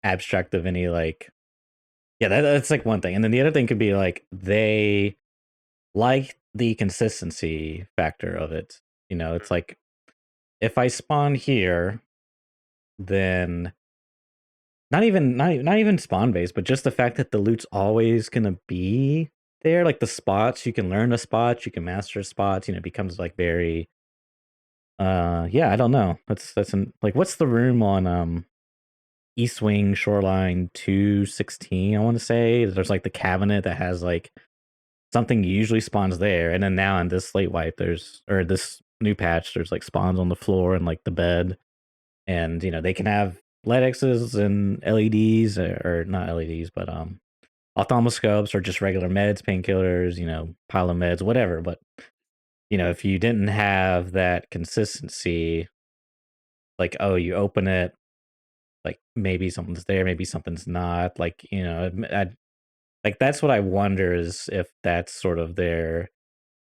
Abstract of any like, yeah, that's like one thing, and then the other thing could be like they like the consistency factor of it. It's like if I spawn here, then not even spawn based, but just the fact that the loot's always gonna be there, like the spots, you can learn the spots, you can master spots, it becomes like very yeah, I don't know. Like what's the room on East Wing Shoreline 216, I want to say. There's like the cabinet that has like something usually spawns there, and then now in this late wipe or this new patch, there's like spawns on the floor and like the bed, and they can have LEDXs and LEDs, or not LEDs, but ophthalmoscopes or just regular meds, painkillers, pile of meds, whatever. But if you didn't have that consistency, like, oh, you open it, like maybe something's there, maybe something's not. Like, like that's what I wonder, is if that's sort of their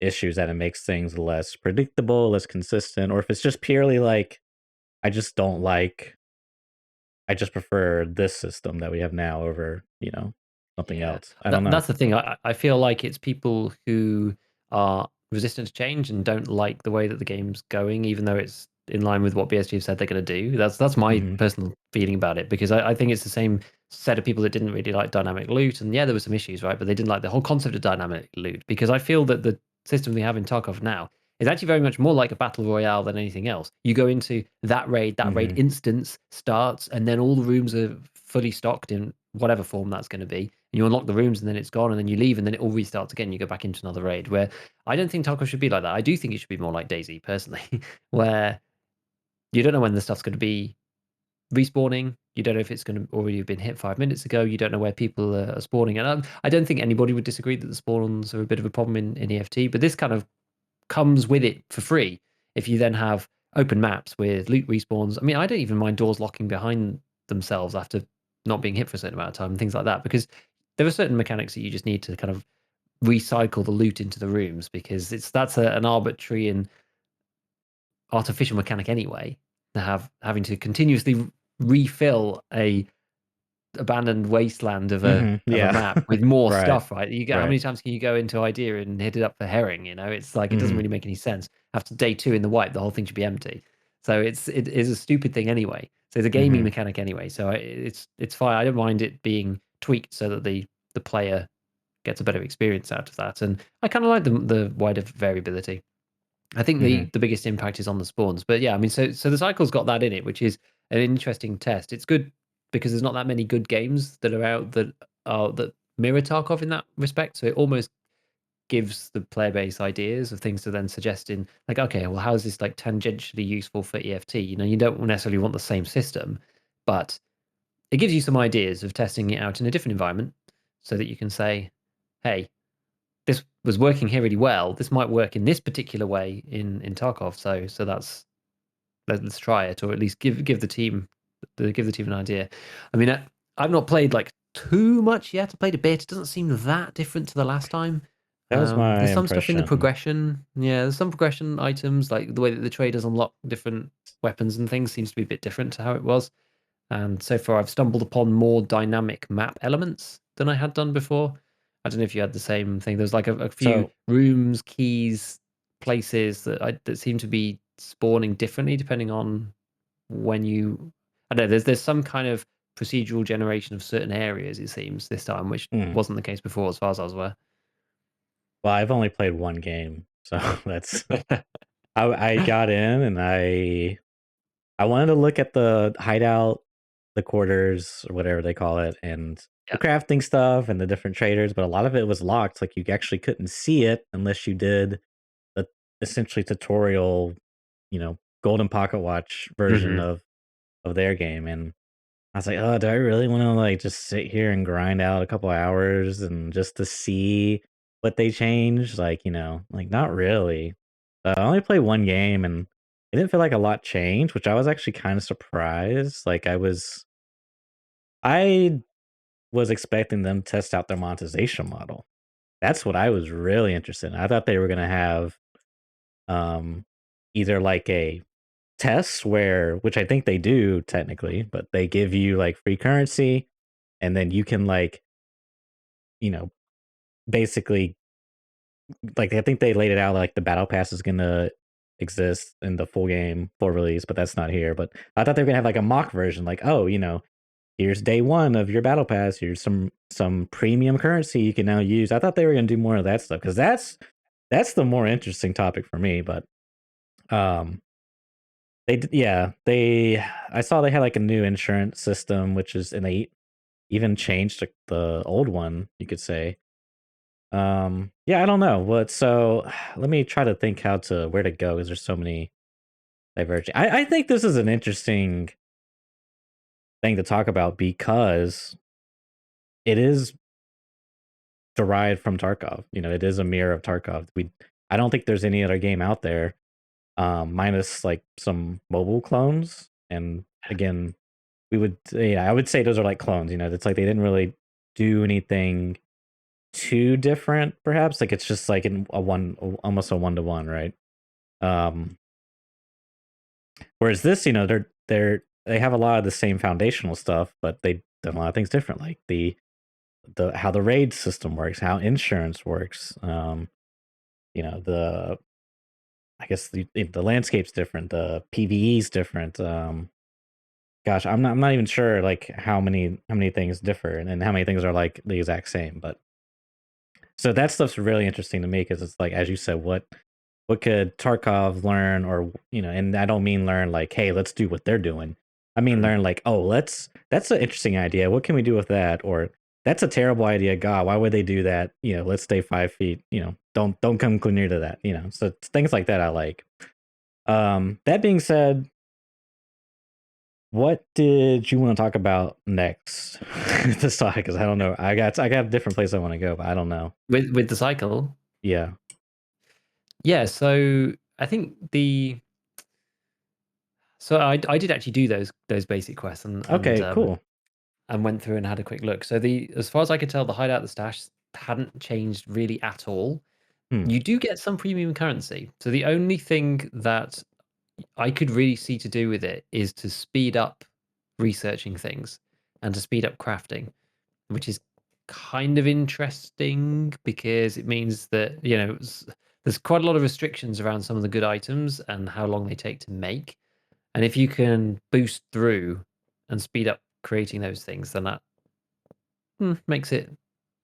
issues, that it makes things less predictable, less consistent, or if it's just purely like I just don't like I just prefer this system that we have now over, something Yeah, else. I don't know. that's the thing. I feel like it's people who are resistant to change and don't like the way that the game's going, even though it's in line with what BSG have said they're going to do. That's my Hmm. personal feeling about it, because I think it's the same set of people that didn't really like dynamic loot. And yeah, there were some issues, right? But they didn't like the whole concept of dynamic loot, because I feel that the system we have in Tarkov now is actually very much more like a battle royale than anything else. You go into that raid Hmm. instance starts, and then all the rooms are fully stocked in whatever form that's going to be. And you unlock the rooms, and then it's gone, and then you leave, and then it all restarts again. You go back into another raid. Where I don't think Tarkov should be like that. I do think it should be more like DayZ, personally, where you don't know when the stuff's going to be respawning. You don't know if it's going to already have been hit 5 minutes ago. You don't know where people are spawning. And I don't think anybody would disagree that the spawns are a bit of a problem in EFT, but this kind of comes with it for free. If you then have open maps with loot respawns, I mean, I don't even mind doors locking behind themselves after not being hit for a certain amount of time and things like that, because there are certain mechanics that you just need to kind of recycle the loot into the rooms, because that's an arbitrary and artificial mechanic anyway, to having to continuously refill a abandoned wasteland Hmm. of a Yeah. map with more Right. stuff, right? You get, how Right. many times can you go into idea and hit it up for herring? It's like, it doesn't Hmm. really make any sense. After day 2 in the wipe, the whole thing should be empty. So it is a stupid thing anyway. So it's a gaming Hmm. mechanic anyway. So it's fine. I don't mind it being tweaked so that the player gets a better experience out of that. And I kind of like the wider variability. I think Hmm. the biggest impact is on the spawns. But yeah, I mean, so the cycle's got that in it, which is an interesting test. It's good because there's not that many good games that are out that mirror Tarkov in that respect. So it almost gives the player base ideas of things to then suggest in, like, okay, well, how is this like tangentially useful for EFT? You know, you don't necessarily want the same system, but it gives you some ideas of testing it out in a different environment so that you can say, hey, this was working here really well. This might work in this particular way in Tarkov. So let's try it, or at least give the team an idea. I mean, I've not played like too much yet. I played a bit. It doesn't seem that different to the last time. That was my There's some stuff in the impression. progression. Yeah, there's some progression items, like the way that the traders unlock different weapons and things seems to be a bit different to how it was. And so far, I've stumbled upon more dynamic map elements than I had done before. I don't know if you had the same thing. There's like a few So, rooms, keys, places that seem to be spawning differently depending on when you. I don't know. There's some kind of procedural generation of certain areas. It seems this time, which mm, wasn't the case before, as far as I was aware. well, I've only played one game, so that's I got in and I wanted to look at the hideout, the quarters, or whatever they call it, and the Yeah. crafting stuff and the different traders, but a lot of it was locked. Like you actually couldn't see it unless you did the essentially tutorial, golden pocket watch version Hmm. of their game. And I was like, oh, do I really want to like just sit here and grind out a couple hours and just to see what they changed? Like, like not really. I only played one game and it didn't feel like a lot changed, which I was actually kind of surprised. Like I was expecting them to test out their monetization model. That's what I was really interested in. I thought they were gonna have um either like a test where, which I think they do technically, but they give you like free currency and then you can like, you know, basically like I think they laid it out like the battle pass is gonna exist in the full game, full release, but that's not here. But I thought they were gonna have like a mock version, like, oh, here's day one of your battle pass. Here's some premium currency you can now use. I thought they were gonna do more of that stuff because that's the more interesting topic for me. But um, yeah, I saw they had like a new insurance system, which is and they even changed the old one. You could say. Yeah, I don't know what. So let me try to think where to go because there's so many diverging. I think this is an interesting thing to talk about because it is derived from Tarkov. It is a mirror of Tarkov. I don't think there's any other game out there, minus like some mobile clones. And again, I would say those are like clones. It's like they didn't really do anything too different, perhaps. Like it's just like in almost a 1-to-1, right? Um, Whereas this, they have a lot of the same foundational stuff, but they done a lot of things different, like the how the raid system works, how insurance works. The I guess the landscape's different, the PVE's different. Gosh, I'm not even sure like how many things differ and how many things are like the exact same. But so that stuff's really interesting to me because it's like, as you said, what could Tarkov learn, or and I don't mean learn like, hey, let's do what they're doing. I mean learn like, oh, that's an interesting idea. What can we do with that? Or that's a terrible idea. God, why would they do that? Let's stay 5 feet. Don't come near to that. So it's things like that I like. That being said, what did you want to talk about next? This topic, because I don't know. I got a different place I want to go, but I don't know. With the cycle. Yeah. Yeah, so I think I did actually do those basic quests Okay. Cool. and went through and had a quick look. So as far as I could tell, the hideout, the stash hadn't changed really at all. Hmm. You do get some premium currency. So the only thing that I could really see to do with it is to speed up researching things and to speed up crafting, which is kind of interesting because it means that, there's quite a lot of restrictions around some of the good items and how long they take to make. And if you can boost through and speed up creating those things, then that makes it,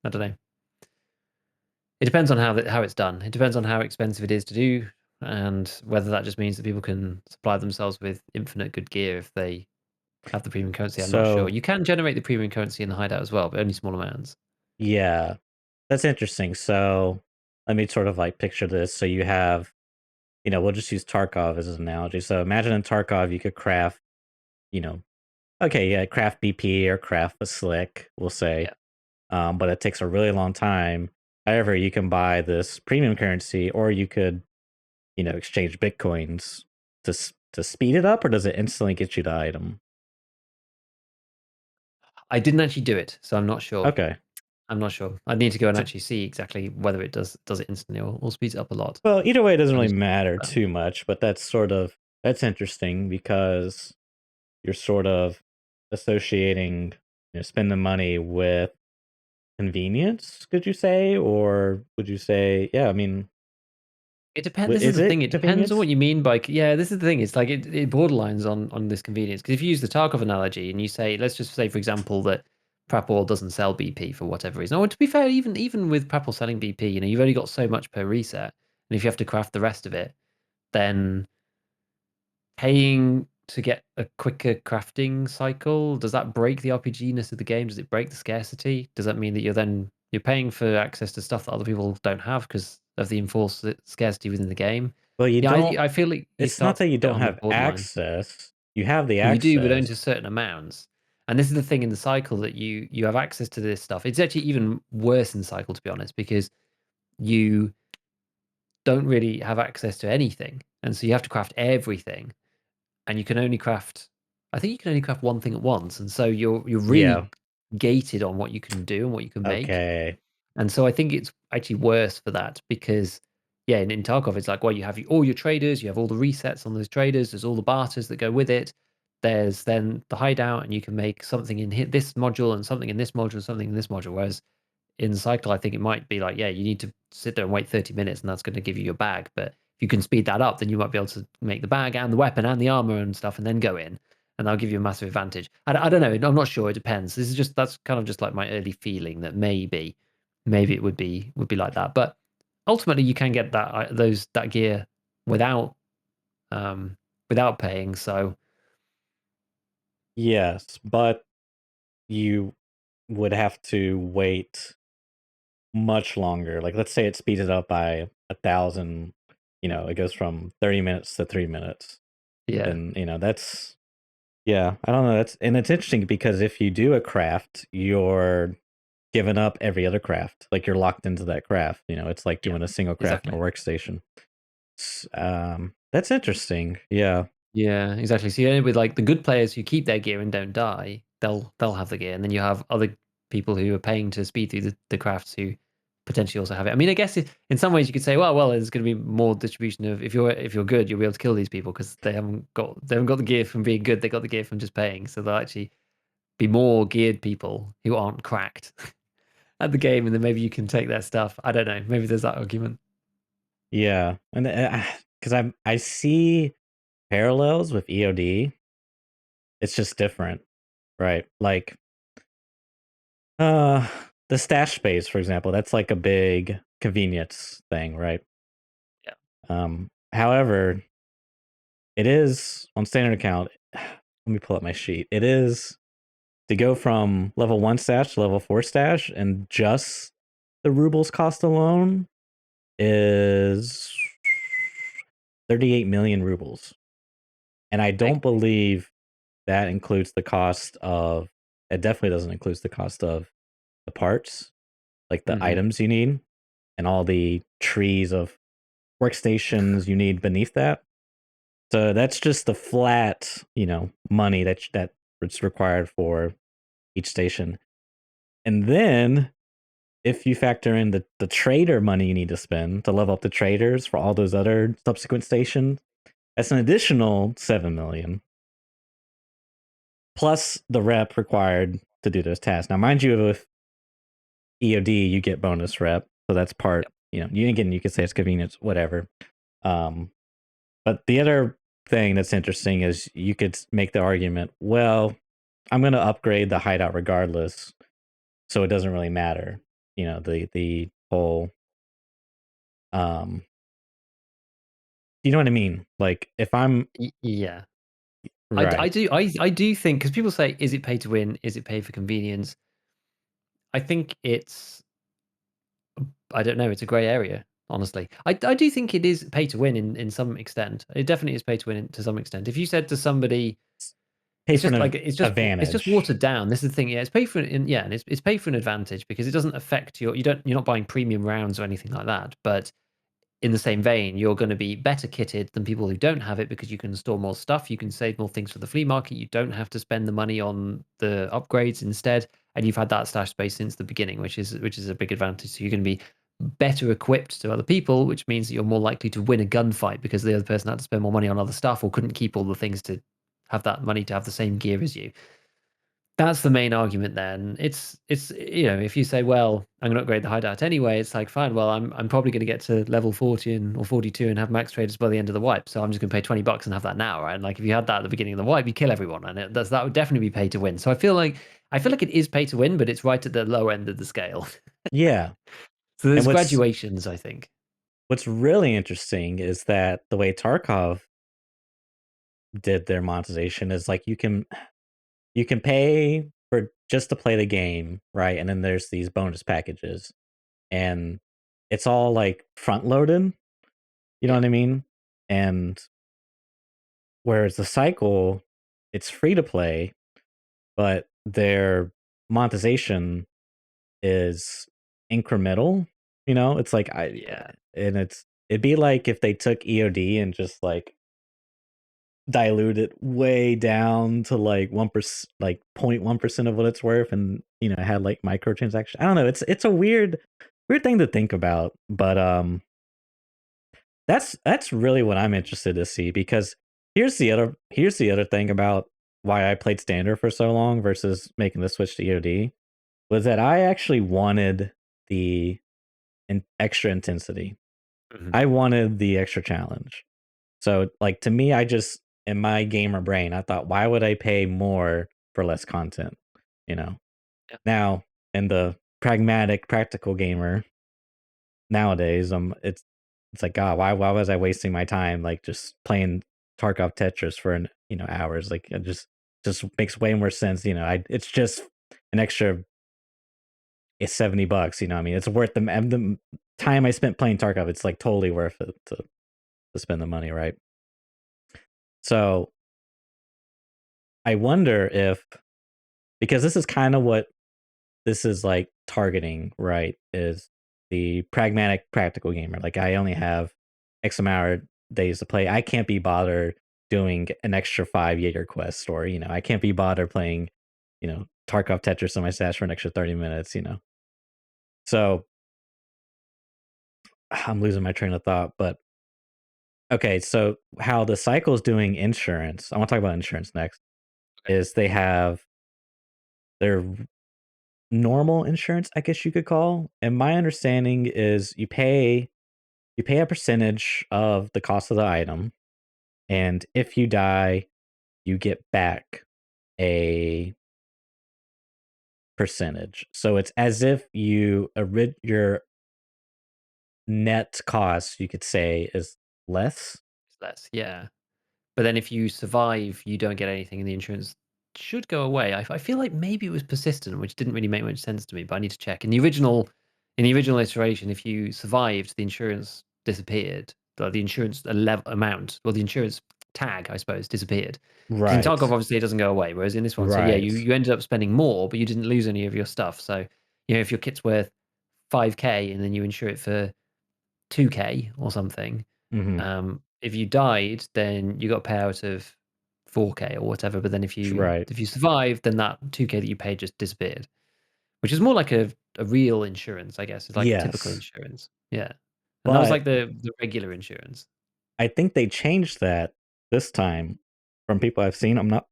I don't know. It depends on how it's done. It depends on how expensive it is to do. and whether that just means that people can supply themselves with infinite good gear if they have the premium currency, I'm not sure. So You can generate the premium currency in the hideout as well, but only small amounts. yeah, that's interesting. So let me sort of like picture this. So you have, we'll just use Tarkov as an analogy. So imagine in Tarkov you could craft, you know, okay, yeah, craft BP or craft a slick, we'll say. Yeah. But it takes a really long time. However, you can buy this premium currency, or you could, exchange bitcoins to speed it up, or does it instantly get you the item? I didn't actually do it, so I'm not sure. Okay. I'm not sure. I'd need to go and So, actually see exactly whether it does it instantly or speeds it up a lot. well, either way, it doesn't I really need to matter check that. too much, but that's interesting because you're sort of associating, spending money with convenience, could you say? Or would you say, yeah, I mean, It depends. This is is the thing. it It depends on convenience? what you mean by yeah. This is the thing. It's like it borderlines on this convenience. Because if you use the Tarkov analogy and you say, let's just say, for example, that Prapor doesn't sell BP for whatever reason. Or to be fair, even with Prapor selling BP, you've only got so much per reset, and if you have to craft the rest of it, then paying to get a quicker crafting cycle, does that break the RPG-ness of the game? Does it break the scarcity? Does that mean that you're paying for access to stuff that other people don't have because of the enforced scarcity within the game? Well, you Yeah, don't I feel like you it's not start to that you get don't on the have borderline. access. You have the Well, you do, but only access. to certain amounts. And this is the thing in the cycle that you have access to this stuff. It's actually even worse in cycle, to be honest, because you don't really have access to anything, and so you have to craft everything. And you can only craft I think you can only craft one thing at once, and so you're really Yeah. gated on what you can do and what you can make. Okay. And so I think it's actually worse for that because, yeah, in Tarkov, it's like, well, you have all your traders, you have all the resets on those traders, there's all the barters that go with it. There's then the hideout, and you can make something in this module and something in this module, something in this module. Whereas in cycle, I think it might be like, yeah, you need to sit there and wait 30 minutes, and that's going to give you your bag. But if you can speed that up, then you might be able to make the bag and the weapon and the armor and stuff, and then go in, and that'll give you a massive advantage. I don't know. I'm not sure. It depends. That's kind of just like my early feeling that maybe it would be like that. But ultimately, you can get that gear without um without paying. So Yes, but you would have to wait much longer. Like, let's say it speeds it up by 1,000, it goes from 30 minutes to 3 minutes. yeah, Then, that's yeah, I don't know, it's interesting because if you do a craft, you're giving up every other craft. Like, you're locked into that craft, it's like yeah, doing a single craft in a exactly. workstation. That's interesting. Yeah. Yeah, exactly. So you end up with like the good players who keep their gear and don't die, they'll have the gear, and then you have other people who are paying to speed through the crafts who potentially also have it. I mean, I guess in some ways you could say, well, there's going to be more distribution of if you're good, you'll be able to kill these people because they haven't got the gear from being good. They got the gear from just paying, so they'll actually be more geared people who aren't cracked at the game, and then maybe you can take their stuff. I don't know. Maybe there's that argument. Yeah, and, because I see parallels with EOD. It's just different, right? Like, uh, the stash space, for example, that's like a big convenience thing, right? Yeah. However, it is on standard account. Let me pull up my sheet. It is to go from level 1 stash to level 4 stash, and just the rubles cost alone is 38 million rubles. And I don't Okay. believe that includes the cost of it definitely doesn't include the cost of the parts, like the Hmm. items you need and all the trees of workstations you need beneath that. So that's just the flat, money that's required for each station. And then if you factor in the trader money you need to spend to level up the traders for all those other subsequent stations, that's an additional 7 million plus the rep required to do those tasks. Now, mind you, with EOD, you get bonus rep, so that's part. Yep. You could say it's convenience, whatever. Um, but the other thing that's interesting is you could make the argument, well, I'm going to upgrade the hideout regardless, so it doesn't really matter. The whole um you know what I mean? Like if I'm Yeah. I right, do I do think because people say, "Is it pay to win? Is it pay for convenience?" I think it's I don't know, it's a grey area, honestly. I do think it is pay to win in some extent. It definitely is pay to win to some extent. If you said to somebody, pay it's for just an like it's just advantage. watered down. This is the thing, yeah, it's pay for an yeah, and it's pay for an advantage because it doesn't affect you're not buying premium rounds or anything like that, but in the same vein, you're going to be better kitted than people who don't have it because you can store more stuff, you can save more things for the flea market, you don't have to spend the money on the upgrades instead, and you've had that stash space since the beginning, which is a big advantage. So you're going to be better equipped to other people, which means that you're more likely to win a gunfight because the other person had to spend more money on other stuff or couldn't keep all the things to have that money to have the same gear as you. That's the main argument then. It's if you say, "Well, I'm gonna upgrade the hideout anyway," it's like, "Fine, well, I'm probably gonna get to level 40 or 42 and have max traders by the end of the wipe, so I'm just gonna pay $20 and have that now," right? Like, if you had that at the beginning of the wipe, you kill everyone, and that would definitely be pay to win. So I feel like it is pay to win, but it's right at the low end of the scale. Yeah. So And there's graduations, I think. what's really interesting is that the way Tarkov did their monetization is like you can pay for just to play the game, right? And then there's these bonus packages and it's all like front loaded, you know Yeah. what I mean? And whereas the cycle, it's free to play, but their monetization is incremental, you know? It's like I Yeah. and it'd be like if they took EOD and just like dilute it way down to like 1%, like 0.1% of what it's worth, and had like microtransactions. I don't know. It's a weird thing to think about, but that's really what I'm interested to see because here's the other thing about why I played standard for so long versus making the switch to EOD was that I actually wanted the extra intensity. Mhm. I wanted the extra challenge. So, like, to me, I just, in my gamer brain, I thought, why would I pay more for less content? You know? Yeah. Now, in the pragmatic, practical gamer nowadays, it's like, God, why was I wasting my time, like, just playing Tarkov Tetris for hours? Like, it just makes way more sense. It's just an extra, it's $70. I mean, it's worth the time I spent playing Tarkov. It's like totally worth it to spend the money, right? So I wonder if because this is kind of what this is like targeting, right? Is the pragmatic, practical gamer. Like I only have X amount of days to play. I can't be bothered doing an extra 5 Jaeger quest, or I can't be bothered playing, Tarkov Tetris on my stash for an extra 30 minutes. So I'm losing my train of thought, but okay. So how the cycle is doing insurance? I want to talk about insurance next. Okay. Is they have their normal insurance, I guess you could call. And my understanding is you pay a percentage of the cost of the item, and if you die, you get back a percentage. So it's as if your net cost, you could say, is less. It's less, yeah. But then if you survive, you don't get anything, and the insurance should go away. I feel like maybe it was persistent, which didn't really make much sense to me, but I need to check. In the original iteration, if you survived, the insurance disappeared. The insurance amount, or the insurance tag, I suppose, disappeared. Because in Right. Tarkov, obviously, it doesn't go away. Whereas in this one, so yeah, you Right. you ended up spending more, but you didn't lose any of your stuff. So if your kit's worth 5K and then you insure it for 2K or something, Mhm. if you died, then you got a payout of 4K or whatever. But then if you Right. if you survived, then that 2K that you paid just disappeared, which is more like a real insurance, I guess. It's like typical Yes. insurance. Yeah. And that was But like the regular insurance. I think they changed that this time from people I've seen. I'm not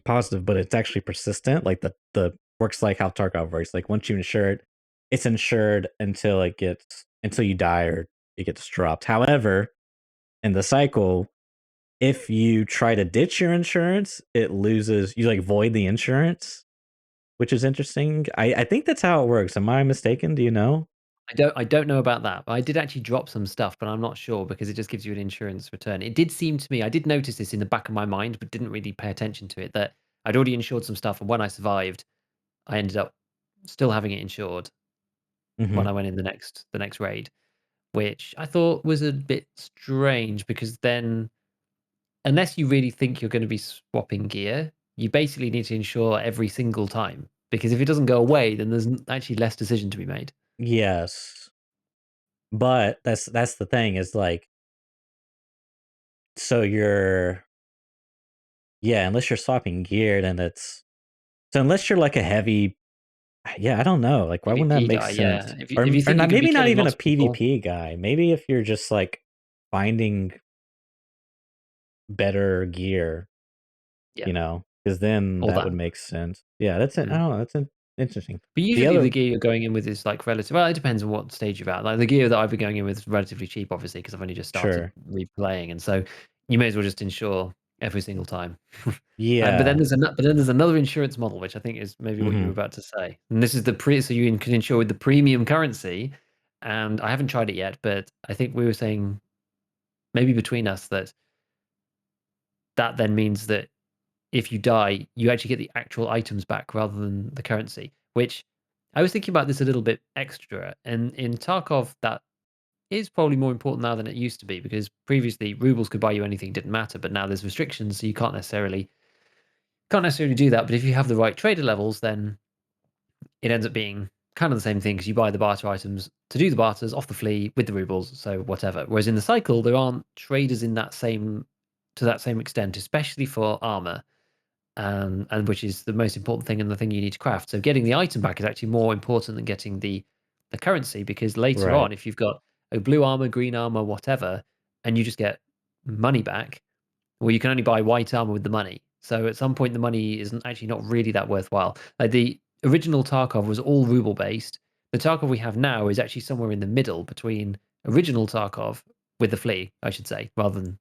positive, but it's actually persistent. Like the works like how Tarkov works. Like once you insure it, it's insured until you die or it gets dropped. However, in the cycle, if you try to ditch your insurance, it loses. You like void the insurance, which is interesting. I think that's how it works. Am I mistaken? Do you know? I don't know about that. I did actually drop some stuff, but I'm not sure because it just gives you an insurance return. It did seem to me I did notice this in the back of my mind, but didn't really pay attention to it, that I'd already insured some stuff, and when I survived, I ended up still having it insured when Mhm. I went in the next raid, which I thought was a bit strange because then unless you really think you're gonna be swapping gear, you basically need to insure every single time, because if it doesn't go away, then there's actually less decision to be made. Yes. But that's the thing is, like, so you're yeah, unless you're swapping gear, then it's so unless you're like a heavy yeah, I don't know, like, why wouldn't that PvP make guy, sense? yeah. If you Or think you're not gonna be maybe not killing even a lots of people, PvP guy. Maybe if you're just, like, finding better gear, yeah, because then all that that. would make sense. Yeah, that's it. I Mm. don't know, that's in interesting. But The usually the other gear you're going in with is like relative well, it depends on what stage you're at. Like the gear that I've been going in with is relatively cheap, obviously, because I've only just started sure. replaying, and so you may as well just insure every single time. But then Yeah. there's another insurance model, which I think is maybe what you were Mhm. about to say. And this is so you can insure with the premium currency, and I haven't tried it yet, but I think we were saying maybe between us that that then means that if you die, you actually get the actual items back rather than the currency, which I was thinking about this a little bit extra. And in Tarkov, that is probably more important now than it used to be because previously rubles could buy you anything, didn't matter, but now there's restrictions, so you can't necessarily do that. But if you have the right trader levels, then it ends up being kind of the same thing because you buy the barter items to do the barters off the flea with the rubles, so whatever. Whereas in the cycle, there aren't traders in that same to that same extent, especially for armor and which is the most important thing and the thing you need to craft. So getting the item back is actually more important than getting the currency because later Right. on, if you've got a blue armor, green armor, whatever, and you just get money back, well, you can only buy white armor with the money. So at some point, the money isn't actually not really that worthwhile. Like the original Tarkov was all ruble based. The Tarkov we have now is actually somewhere in the middle between original Tarkov with the flea, I should say, rather than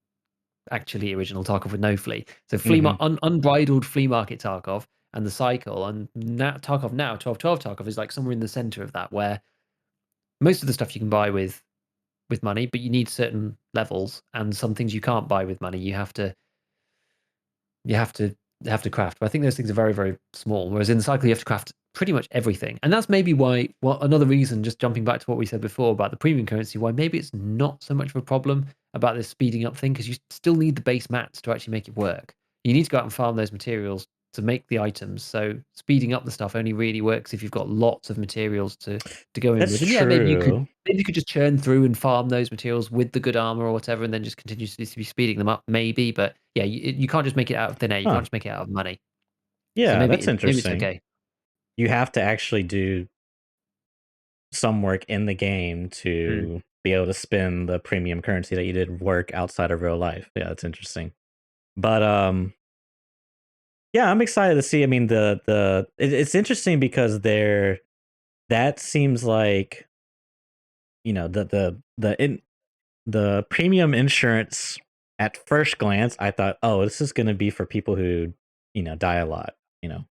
actually original Tarkov with no flea. So Mhm. unbridled flea market Tarkov and the cycle and now Tarkov now 1212 Tarkov is like somewhere in the center of that where most of the stuff you can buy with money, but you need certain levels and some things you can't buy with money. You have to craft. But I think those things are very, very small. Whereas in the cycle, you have to craft pretty much everything. And that's maybe why, well, another reason, just jumping back to what we said before about the premium currency, why maybe it's not so much of a problem about this speeding up thing, because you still need the base mats to actually make it work. You need to go out and farm those materials to make the items. So speeding up the stuff only really works if you've got lots of materials to go in That's with. And yeah, true. maybe you could just churn through and farm those materials with the good armor or whatever, and then just continuously be speeding them up. Maybe, but yeah, you can't just make it out of thin air. You Huh. can't just make it out of money. So Yeah, that's maybe it's interesting. okay. You have to actually do some work in the game Mm. to be able to spend the premium currency that you did work outside of real life. Yeah, that's interesting. But, yeah, I'm excited to see. I mean, it's interesting because that seems like, the premium insurance at first glance, I thought, "Oh, this is gonna be for people who, die a lot," you know,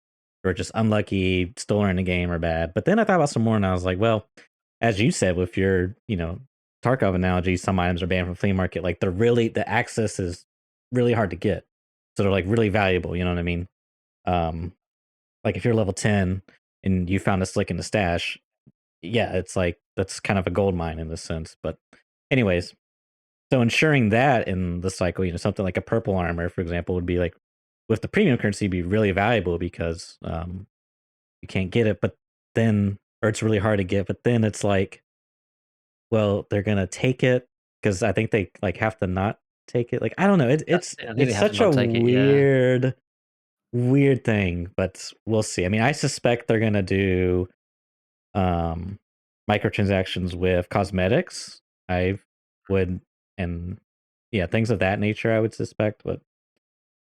or just unlucky, still learning the game or bad. But then I thought about some more and I was like, well, as you said, with your, Tarkov analogy, some items are banned from flea market. Like the access is really hard to get. So they're like really valuable, you know what I mean? Um, like if you're level 10 and you found a slick in the stash, yeah, it's like that's kind of a gold mine in this sense. But anyways, so ensuring that in the cycle, something like a purple armor, for example, would be like with the premium currency be really valuable because you can't get it, but then or it's really hard to get, but then it's like, well, they're gonna take it because I think they like have to not take it. Like I don't know. That's it. I think they It's have to such a not take it. Yeah. weird thing, but we'll see. I mean, I suspect they're gonna do um microtransactions with cosmetics. I would and yeah, things of that nature, I would suspect, but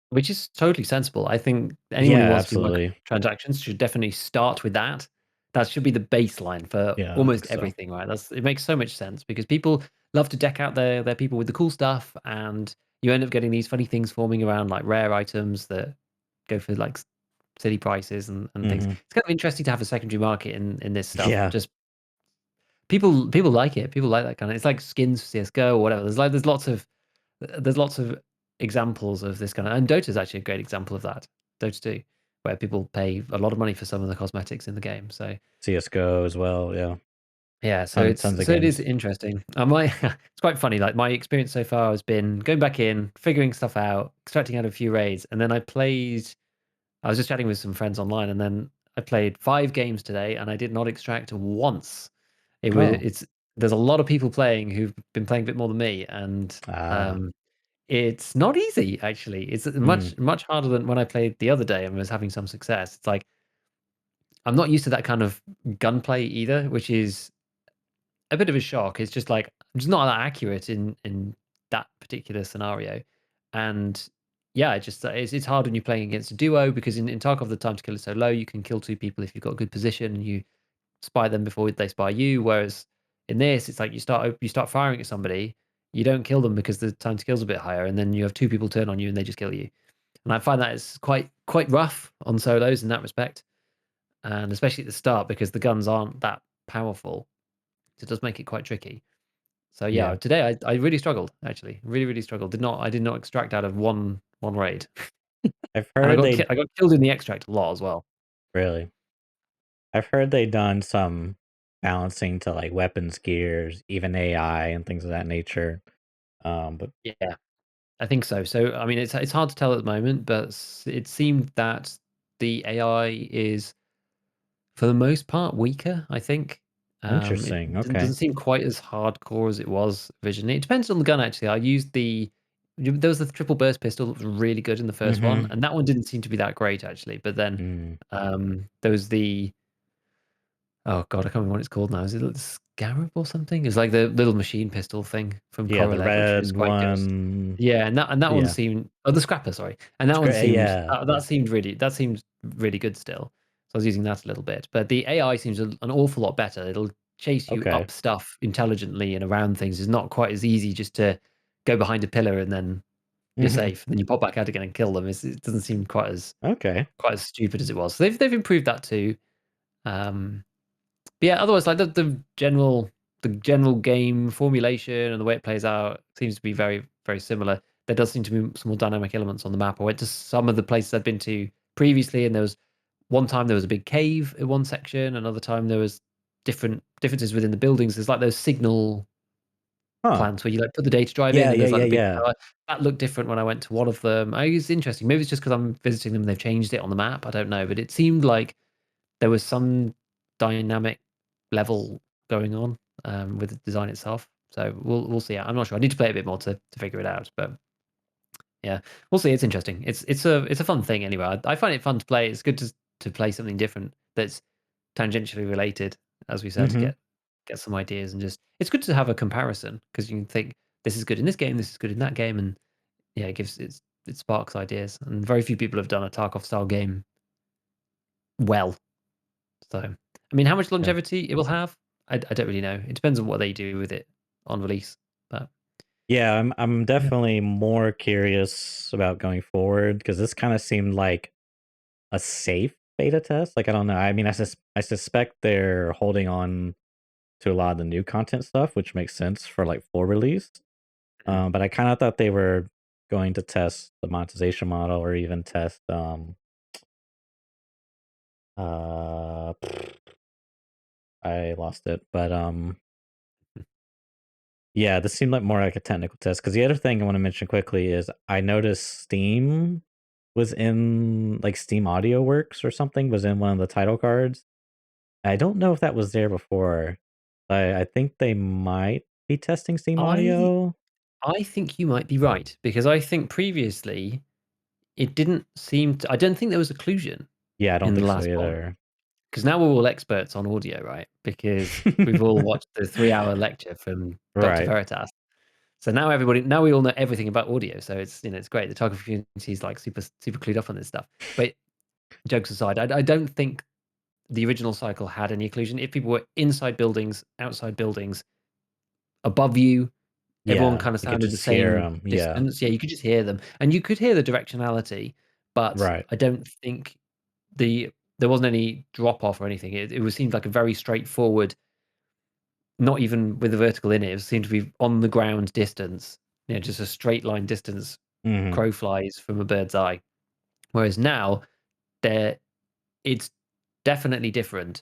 Which is totally sensible. I think anyone who yeah, wants to do absolutely. microtransactions should definitely start with that. That should be the baseline for Yeah, I almost think so. everything, right? It makes so much sense because people love to deck out their people with the cool stuff, and you end up getting these funny things forming around like rare items that go for like silly prices and things. Mhm. It's kind of interesting to have a secondary market in this stuff. Yeah. Just people like it. People like that kind of. It's like skins for CS:GO or whatever. There's lots of examples of this kind of, and Dota's actually a great example of that. Dota 2, where people pay a lot of money for some of the cosmetics in the game. So CS:GO as well. Yeah, yeah, so tons of it is games. interesting. It's quite funny. Like my experience so far has been going back in, figuring stuff out, extracting out a few raids, and then I was just chatting with some friends online, and then I played 5 games today, and I did not extract once. Oh, It's there's a lot of people playing who've been playing a bit more than me, and ah, it's not easy actually. It's mm, much harder than when I played the other day and was having some success. It's like I'm not used to that kind of gunplay either, which is a bit of a shock. It's just like I'm just not that accurate in that particular scenario, and yeah, it's hard when you're playing against a duo because in Tarkov the time to kill is so low. You can kill 2 people if you've got a good position and you spy them before they spy you. Whereas in this, it's like you start firing at somebody, you don't kill them because the time to kill is a bit higher, and then you have 2 people turn on you and they just kill you. And I find that it's quite rough on solos in that respect, and especially at the start because the guns aren't that powerful. So it does make it quite tricky. So yeah, yeah. today I really struggled actually, really struggled. I did not extract out of one raid, I've and heard they I got killed in the extract a lot as well. really. I've heard they done some balancing to like weapons gears, even AI and things of that nature. But Yeah, I think so. So I mean, it's hard to tell at the moment, but it seemed that the AI is for the most part weaker. I think it interesting. Okay. doesn't seem quite as hardcore as it was originally. It depends on the gun actually. I used there was the triple burst pistol that was really good in the first one, Mm-hmm. and that one didn't seem to be that great actually. But then Mm. there was the oh god, I can't remember what it's called now. Is it Scarab or something? It's like the little machine pistol thing from Yeah, the Correlate, which was red quite good. one. Yeah, and that one Yeah, seemed oh the Scrapper, sorry. And that it's one great. seemed Yeah, that seemed really good still. So I was using that a little bit. But the AI seems an awful lot better. It'll chase you okay. up stuff intelligently and around things. It's not quite as easy just to go behind a pillar and then you're Hmm. safe. And then you pop back out again and kill them. It doesn't seem Okay. quite as stupid as it was. So they've improved that too. Um, but yeah, otherwise, like the general game formulation and the way it plays out seems to be very similar. There does seem to be some more dynamic elements on the map. I went to some of the places I've been to previously, and there was one time there was a big cave in one section. Another time there was differences within the buildings. There's like those signal Huh. plants where you like put the data drive in, Yeah, and yeah, there's like yeah, the big yeah. tower. That looked different when I went to one of them. It's interesting. Maybe it's just because I'm visiting them and they've changed it on the map. I don't know, but it seemed like there was some dynamic level going on with the design itself. So we'll see. I'm not sure. I need to play a bit more to figure it out. But yeah, we'll see. It's interesting. It's a fun thing anyway. I find it fun to play. It's good to play something different that's tangentially related, as we said, to Mm-hmm. get some ideas and just it's good to have a comparison because you can think this is good in this game, this is good in that game, and yeah, it sparks ideas. And very few people have done a Tarkov style game well. So, I mean, how much Yeah. longevity it will have, I don't really know. It depends on what they do with it on release. But Yeah, I'm yeah, definitely more curious about going forward because this kind of seemed like a safe beta test. Like I don't know. I mean, I suspect they're holding on to a lot of the new content stuff, which makes sense for like full release. mhm. But I kind of thought they were going to test the monetization model or even test uh I lost it. But yeah, this seemed like more like a technical test. Because the other thing I want to mention quickly is I noticed Steam was in like Steam Audio Works or something was in one of the title cards. I don't know if that was there before. I think they might be testing Steam I Audio. I think you might be right because I think previously it didn't seem to. I don't think there was occlusion Yeah, I don't in the think so last one either. because now we're all experts on audio, right? Because we've all watched the 3 hour lecture from Dr. Right. Veritas. So now we all know everything about audio. So it's great. The target community is like super clued up on this stuff. But jokes aside, I don't think the original cycle had any occlusion. If people were inside buildings, outside buildings, above you, everyone Yeah, kind of you could sounded the just hear same them. Yeah. distance. Yeah, you could just hear them, and you could hear the directionality, but Right. I don't think the there wasn't any drop off or anything. It was seemed like a very straightforward. not even with the vertical in it. It seemed to be on the ground distance, just a straight line distance, Mhm. crow flies from a bird's eye. Whereas now, there, it's definitely different.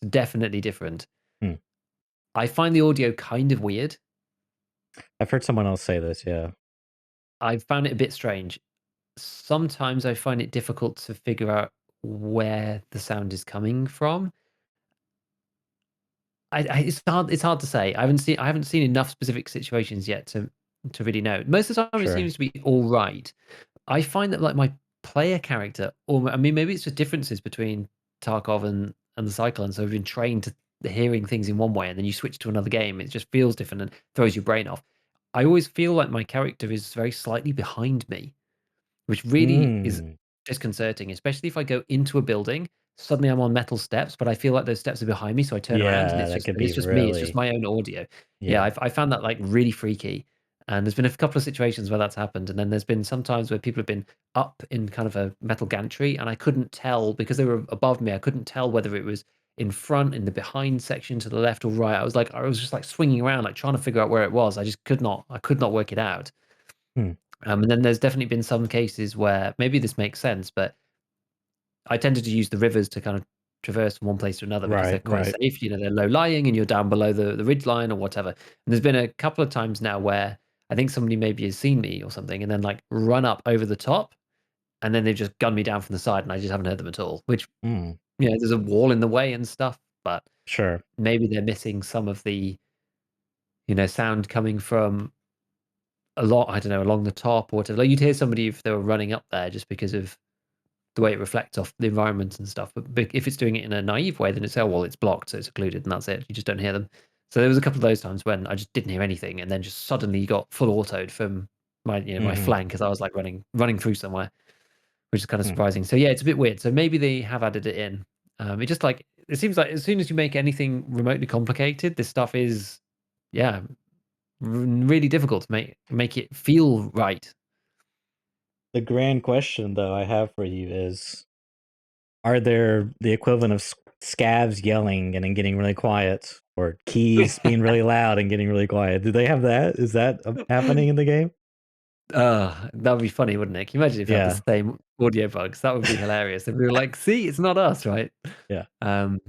Definitely different. Hmm. I find the audio kind of weird. I've heard someone else say this, yeah. I found it a bit strange. Sometimes I find it difficult to figure out where the sound is coming from. It's hard to say. I haven't seen enough specific situations yet to really know. Most of the time it Sure. seems to be all right. I find that like my player character, or I mean maybe it's just differences between Tarkov and the Cyclone. So I've been trained to hearing things in one way, and then you switch to another game, it just feels different and throws your brain off. I always feel like my character is very slightly behind me, which really is Mm. disconcerting, especially if I go into a building. Suddenly I'm on metal steps, but I feel like those steps are behind me, so I turn around and Yeah, it's that just could and be it's just me. It's just really my own audio. Yeah, yeah. I found that like really freaky. And there's been a couple of situations where that's happened, and then there's been some times where people have been up in kind of a metal gantry, and I couldn't tell because they were above me. I couldn't tell whether it was in front, in the behind section, to the left or right. I was just like swinging around, like trying to figure out where it was. I just could not. I could not work it out. Hmm. And then there's definitely been some cases where maybe this makes sense, but I tended to use the rivers to kind of traverse from one place to another because they're Right, quite right. safe. They're low lying and you're down below the ridge line or whatever. And there's been a couple of times now where I think somebody maybe has seen me or something and then like run up over the top and then they've just gunned me down from the side and I just haven't heard them at all. Which, Mm. there's a wall in the way and stuff, but Sure. maybe they're missing some of the, sound coming from a lot, I don't know, along the top or whatever. Like you'd hear somebody if they were running up there just because of the way it reflects off the environment and stuff. But if it's doing it in a naive way, then it's, oh well, it's blocked, so it's occluded, and that's it. You just don't hear them. So there was a couple of those times when I just didn't hear anything, and then just suddenly got full autoed from my my Mhm. flank as I was like running through somewhere, which is kind of Hmm. surprising. So yeah, it's a bit weird. So maybe they have added it in. It just like it seems like as soon as you make anything remotely complicated, this stuff is yeah really difficult to make it feel right. The grand question though I have for you is, are there the equivalent of scavs yelling and then getting really quiet, or keys being really loud and getting really quiet? Do they have that? Is that happening in the game? That would be funny, wouldn't it? Can you imagine if you had the Yeah. same audio bugs? That would be hilarious. If we were like, "See, it's not us, right?" Yeah. Um,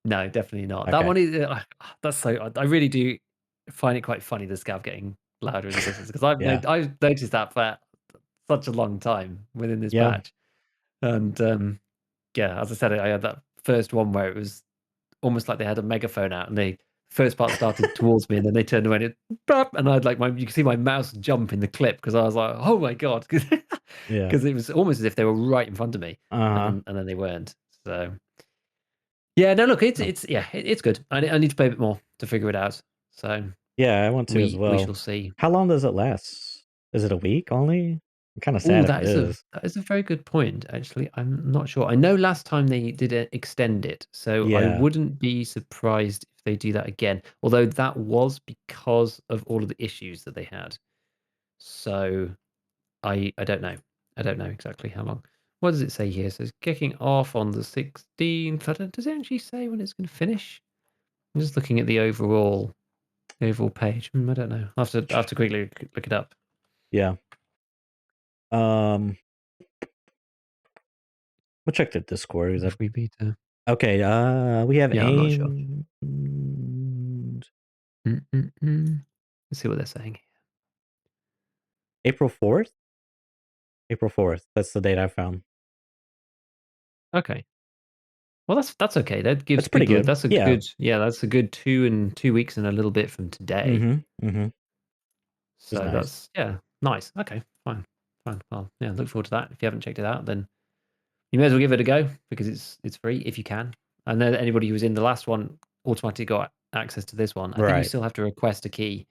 no, definitely not. That Okay. one is that's so. I really do find it quite funny the scav getting louder in the distance because Yeah. I've noticed that for such a long time within this Yeah. patch, and yeah, as I said, I had that first one where it was almost like they had a megaphone out and they first part started towards me and then they turned away and it "Bop," and I'd like you could see my mouse jump in the clip because I was like, "Oh my god," Yeah. because it was almost as if they were right in front of me, Uh-huh. and then they weren't. So yeah, no, look, it's Huh. it's yeah, it's good. I need to play a bit more to figure it out. So Yeah, I want to as we well. shall see. How long does it last? Is it a week only? I'm kinda Oh, sad if it is. that is a very good point, actually. I'm not sure. I know last time they did extend it, so I Yeah. wouldn't be surprised if they do that again. Although that was because of all of the issues that they had. So I don't know. I don't know exactly how long. What does it say here? So it's kicking off on the 16th. Does it actually say when it's going to finish? I'm just looking at the overall page. I don't know. I have to quickly look it up. Yeah. Um, we'll check the Discord. Is that Free beta. okay? We have Yeah, I'm not sure. aimed Mm-mm-mm. Let's see what they're saying. April 4th. April 4th. That's the date I found. Okay. Well, that's okay. That gives That's pretty people good. Yeah. that's a good 2 weeks and a little bit from today. Mhm. Mhm. It's So nice. that's yeah, nice. Okay, fine, fine. Well, yeah, look forward to that. If you haven't checked it out, then you may as well give it a go because it's free if you can. I know that anybody who was in the last one automatically got access to this one. I think you Right. still have to request a key.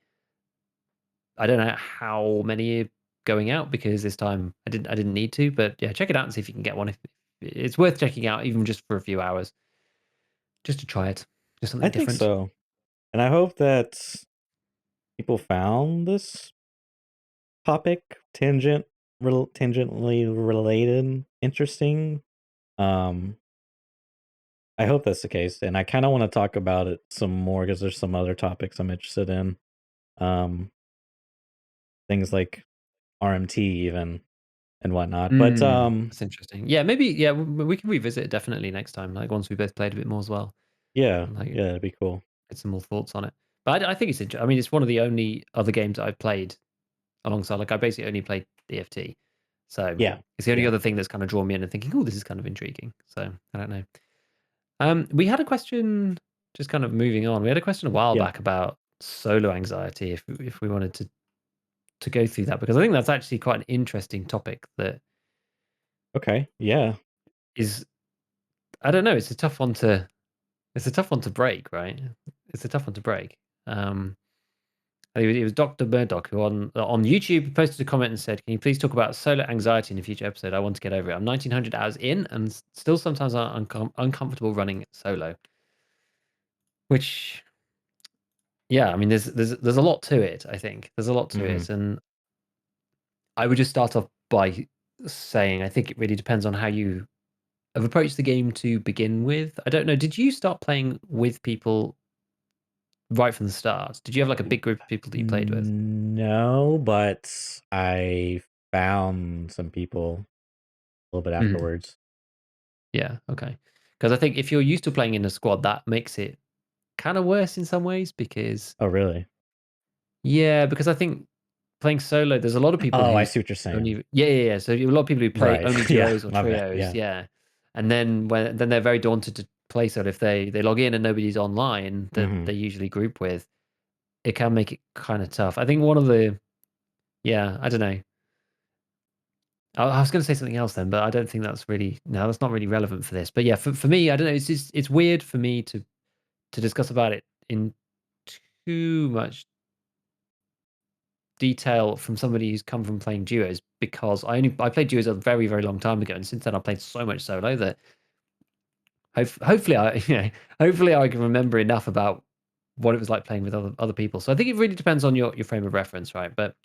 I don't know how many are going out because this time I didn't need to, but yeah, check it out and see if you can get one. If it's worth checking out, even just for a few hours, just to try it, just I something think different. so. And I hope that people found this topic tangentially related interesting. Um I hope that's the case, and I kind of want to talk about it some more because there's some other topics I'm interested in. Um, things like RMT even and whatnot. But That's interesting. Yeah, maybe. Yeah, we can revisit it definitely next time. Like once we both played a bit more as well, yeah, and like yeah, that'd be cool. get some more thoughts on it. But I think it's interesting. I mean, it's one of the only other games that I've played alongside. Like I basically only played DFT, so Yeah, it's the only yeah. other thing that's kind of drawn me in and thinking, oh, this is kind of intriguing. So I don't know. We had a question, just kind of moving on. We had a question a while Yeah. back about solo anxiety. If we wanted to go through that, because I think that's actually quite an interesting topic. That Okay. Yeah. is, I don't know. It's a tough one to break, right? It's a tough one to break. It was Dr. Murdoch who on YouTube posted a comment and said, "Can you please talk about solo anxiety in a future episode? I want to get over it. I'm 1900 hours in and still sometimes uncomfortable running solo." Which, yeah, I mean, there's a lot to it. I think there's a lot to Hmm. it, and I would just start off by saying I think it really depends on how you have approached the game to begin with. I don't know. Did you start playing with people right from the start? Did you have like a big group of people that you played with? No, but I found some people a little bit Mhm. afterwards. Yeah. Okay. Because I think if you're used to playing in a squad, that makes it kind of worse in some ways because Oh, really? yeah, because I think playing solo, there's a lot of people Oh, I who see what you're saying. only yeah. So a lot of people who play Right. only Yeah. duos or My bad. trios, Yeah. yeah. And then they're very daunted to play solo. If they log in and nobody's online that Hmm. they usually group with, it can make it kind of tough. I think one of the yeah, I don't know. I was going to say something else then, but I don't think that's really no, that's not really relevant for this. But yeah, for me, I don't know. It's weird for me to discuss about it in too much detail from somebody who's come from playing duos because I played duos a very very long time ago, and since then I played so much solo that hopefully I hopefully I can remember enough about what it was like playing with other people. So I think it really depends on your frame of reference, right? But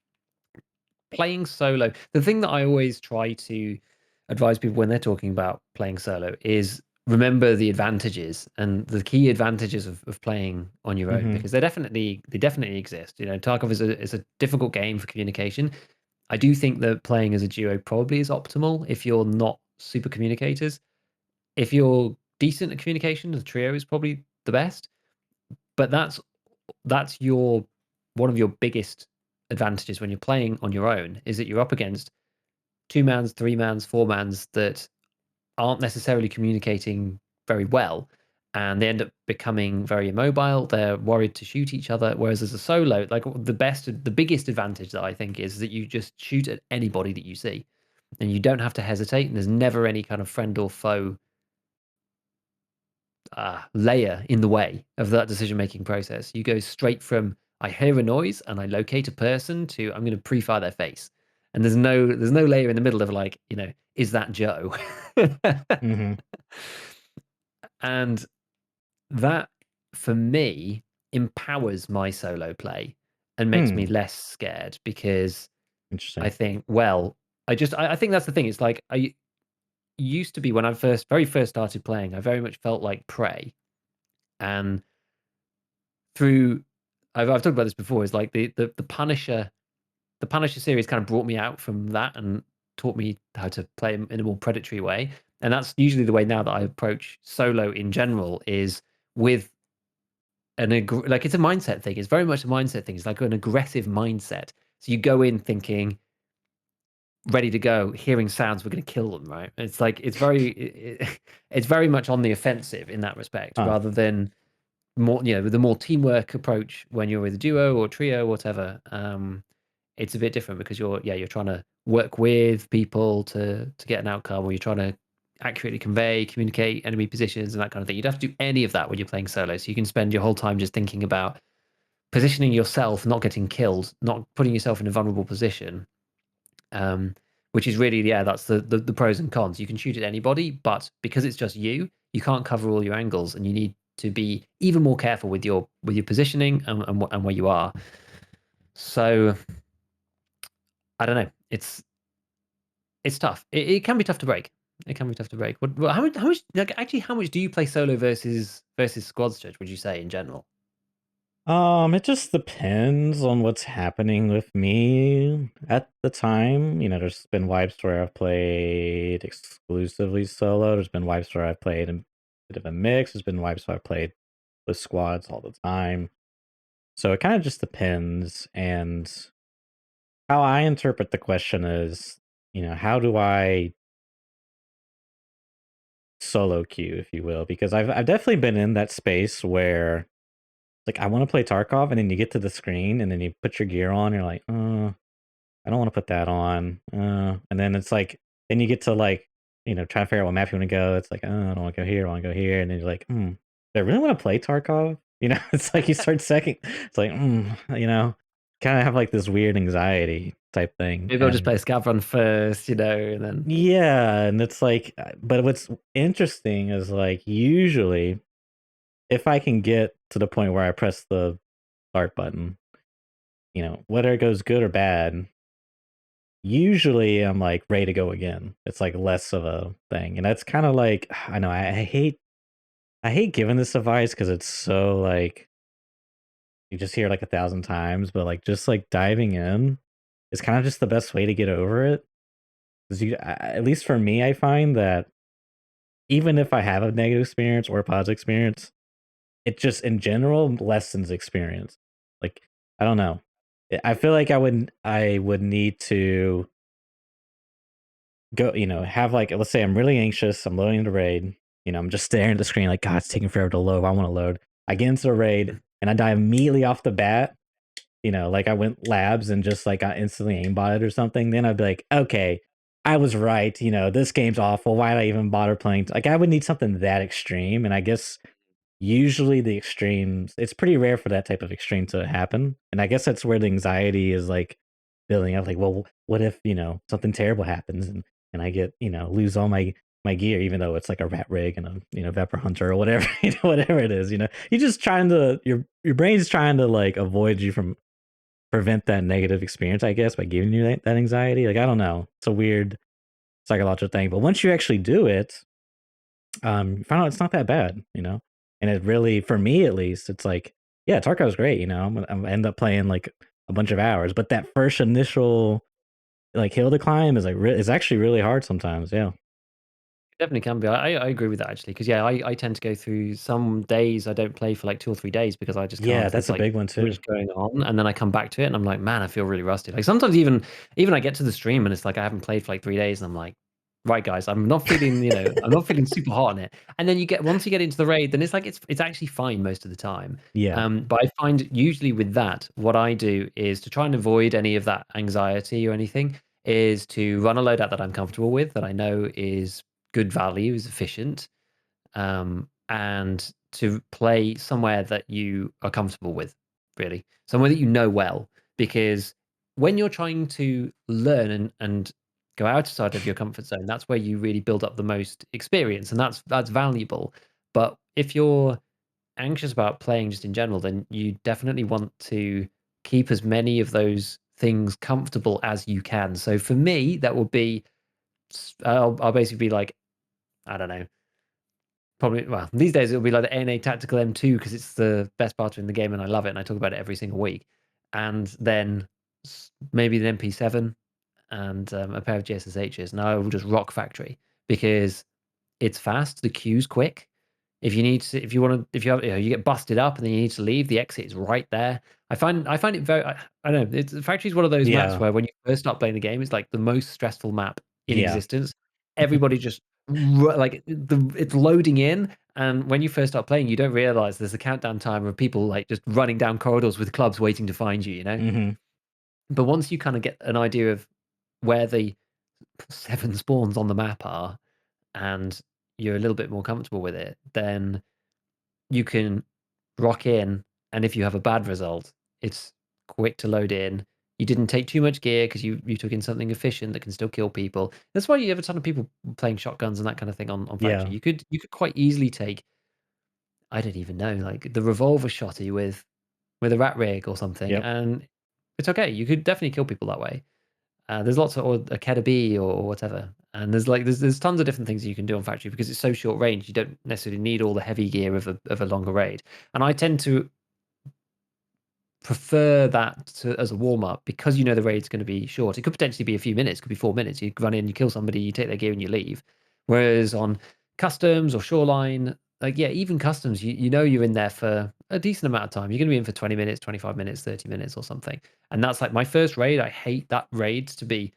playing solo, the thing that I always try to advise people when they're talking about playing solo is remember the advantages and the key advantages of playing on your own Hmm. because they definitely exist. Tarkov is a difficult game for communication. I do think that playing as a duo probably is optimal if you're not super communicators. If you're decent at communication, the trio is probably the best. But that's your one of your biggest advantages when you're playing on your own is that you're up against two mans, three mans, four mans that aren't necessarily communicating very well. And they end up becoming very immobile. They're worried to shoot each other. Whereas as a solo, like the biggest advantage that I think is that you just shoot at anybody that you see and you don't have to hesitate. And there's never any kind of friend or foe layer in the way of that decision making process. You go straight from I hear a noise and I locate a person to I'm going to pre-fire their face, and there's no layer in the middle of like is that Joe, Hmm. and that for me empowers my solo play and makes me Hmm. less scared because I Interesting. think I think that's the thing. It's like I used to be when I very first started playing. I very much felt like prey and through I've talked about this before, is like the Punisher series kind of brought me out from that and taught me how to play in a more predatory way. And that's usually the way now that I approach solo in general is with like it's a mindset thing. It's very much a mindset thing. It's like an aggressive mindset. So you go in thinking ready to go, hearing sounds, we're going to kill them, right? It's like it's very much on the offensive in that respect, Huh. rather than more with the more teamwork approach when you're with a duo or trio or whatever. It's a bit different because you're trying to work with people to get an outcome, or you're trying to accurately communicate enemy positions and that kind of thing. You don't have to do any of that when you're playing solo, so you can spend your whole time just thinking about positioning yourself, not getting killed, not putting yourself in a vulnerable position. um, which is really, yeah, that's the pros and cons. You can shoot at anybody, but because it's just you can't cover all your angles, and you need to be even more careful with your positioning and where you are. So I don't know. It's tough. It can be tough to break. It can be tough to break. How much like, actually, how much do you play solo versus squad stretch, would you say, in general? It just depends on what's happening with me at the time. You know, there's been wipes where I've played exclusively solo. There's been wipes where I've played a bit of a mix. There's been wipes where I've played with squads all the time. So it kind of just depends. And how I interpret the question is, you know, how do I solo queue, if you will? Because I've definitely been in that space where like I want to play Tarkov, and then you get to the screen, and then you put your gear on. You're like, I don't want to put that on. And then it's like, then you get to like, you know, try to figure out what map you want to go. It's like, I don't want to go here. I want to go here. And then you're like, do I really want to play Tarkov? You know, it's like you start second. It's like, you know, kind of have like this weird anxiety type thing. Maybe I'll just And play scav run first, and then yeah, and it's like, but what's interesting is like usually if I can get to the point where I press the start button, you know, whether it goes good or bad, usually I'm like ready to go again. It's like less of a thing. And that's kind of like I know I hate giving this advice because it's so like you just hear it like 1,000 times, but like just like diving in is kind of just the best way to get over it. Because at least for me, I find that even if I have a negative experience or a positive experience, it just in general lessens experience. Like I don't know. I feel like I would need to go, you know, have like let's say I'm really anxious, I'm loading the raid, you know, I'm just staring at the screen like, God, it's taking forever to load. I want to load. I get into the raid and I die immediately off the bat. You know, like I went labs and just like got instantly aimbotted or something. Then I'd be like, okay, I was right. You know, this game's awful. Why did I even bother playing? Like I would need something that extreme. And I guess usually the extremes, it's pretty rare for that type of extreme to happen. And I guess that's where the anxiety is like building up. Like, well, what if, you know, something terrible happens and I get, you know, lose all my gear, even though it's like a rat rig and a, you know, Vapor Hunter or whatever, you know, whatever it is, you know, you're just trying to, your brain's trying to like avoid you from prevent that negative experience, I guess, by giving you that anxiety. Like, I don't know. It's a weird psychological thing. But once you actually do it, you find out it's not that bad, you know? And it really, for me at least, it's like, yeah, Tarkov's great, you know? I'm end up playing like a bunch of hours, but that first initial like hill to climb is like is actually really hard sometimes. Yeah. definitely can be. I agree with that actually, because yeah, I tend to go through some days I don't play for like 2 or 3 days because I just Yeah, can't. that's There's a like big one too too. much going on, and then I come back to it and I'm like, man, I feel really rusty. Like sometimes even I get to the stream and it's like I haven't played for like 3 days, and I'm like, right guys, I'm not feeling I'm not feeling super hot on it. And then once you get into the raid, then it's like it's actually fine most of the time. Yeah. But I find usually with that, what I do is to try and avoid any of that anxiety or anything, is to run a loadout that I'm comfortable with, that I know is good value, is efficient, and to play somewhere that you are comfortable with, really, somewhere that you know well. Because when you're trying to learn and go outside of your comfort zone, that's where you really build up the most experience, and that's valuable. But if you're anxious about playing just in general, then you definitely want to keep as many of those things comfortable as you can. So for me, that would be I'll basically be like, I don't know, probably, well, these days it'll be like the NA Tactical M2 because it's the best barter in the game and I love it and I talk about it every single week. And then maybe the MP7 and a pair of GSSHs. And I will just rock Factory because it's fast, the queue's quick. If you need to, if you want to, if you have, you get busted up and then you need to leave, the exit is right there. I find it very, I don't know. Factory is one of those maps Yeah. where when you first start playing the game, it's like the most stressful map in Yeah. existence. Everybody just like it's loading in, and when you first start playing, you don't realize there's a countdown timer of people like just running down corridors with clubs waiting to find you. Hmm. But once you kind of get an idea of where the 7 spawns on the map are, and you're a little bit more comfortable with it, then you can rock in, and if you have a bad result, it's quick to load in. You didn't take too much gear because you took in something efficient that can still kill people. That's why you have a ton of people playing shotguns and that kind of thing on Factory. Yeah. You could quite easily take, I don't even know, like the revolver shotty with a rat rig or something, Yep. and it's okay. You could definitely kill people that way. There's lots of, or a Kedabi or whatever. And there's tons of different things you can do on factory because it's so short range. You don't necessarily need all the heavy gear of a longer raid. And I tend to prefer that as a warm up because the raid's going to be short. It could potentially be a few minutes, it could be 4 minutes. You run in, you kill somebody, you take their gear, and you leave. Whereas on customs or shoreline, even customs, you're in there for a decent amount of time. You're going to be in for 20 minutes, 25 minutes, 30 minutes, or something. And that's like my first raid. I hate that raid to be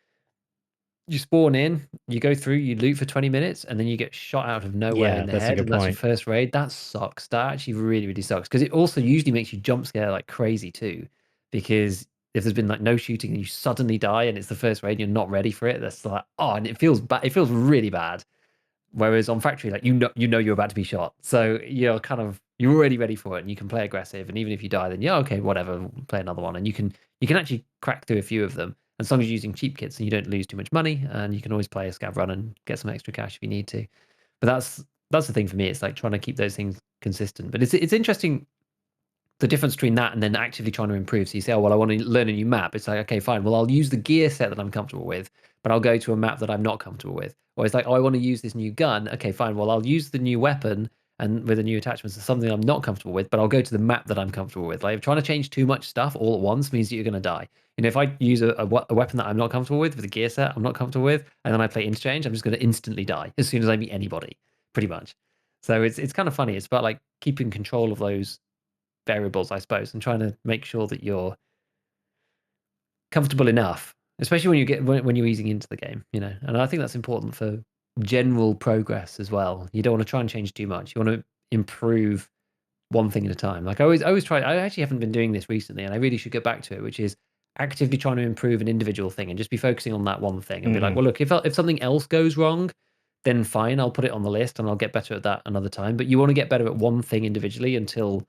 you spawn in, you go through, you loot for 20 minutes, and then you get shot out of nowhere Yeah, in the that's a head, good and that's your point. first raid. That sucks. That actually really, really sucks. Because it also usually makes you jump scare like crazy too. Because if there's been like no shooting and you suddenly die and it's the first raid and you're not ready for it, that's like, oh, and it feels bad. It feels really bad. Whereas on factory, like you're about to be shot, so you're already ready for it, and you can play aggressive. And even if you die, then yeah, okay, whatever, we'll play another one, and you can actually crack through a few of them as long as you're using cheap kits and you don't lose too much money, and you can always play a scav run and get some extra cash if you need to. But that's the thing for me. It's like trying to keep those things consistent. But it's interesting the difference between that and then actively trying to improve. So you say, oh, well, I want to learn a new map. It's like, okay, fine. Well, I'll use the gear set that I'm comfortable with, but I'll go to a map that I'm not comfortable with. Or it's like, oh, I want to use this new gun. Okay, fine. Well, I'll use the new weapon and with the new attachments to something I'm not comfortable with, but I'll go to the map that I'm comfortable with. Like trying to change too much stuff all at once means that you're going to die. If I use a weapon that I'm not comfortable with a gear set I'm not comfortable with, and then I play interchange, I'm just going to instantly die as soon as I meet anybody, pretty much. So it's kind of funny. It's about like keeping control of those variables, I suppose, and trying to make sure that you're comfortable enough, especially when you're easing into the game, And I think that's important for general progress as well. You don't want to try and change too much. You want to improve one thing at a time. Like I always try. I actually haven't been doing this recently, and I really should get back to it, which is actively trying to improve an individual thing and just be focusing on that one thing and be like, Hmm. well, look, if something else goes wrong, then fine, I'll put it on the list and I'll get better at that another time. But you want to get better at one thing individually until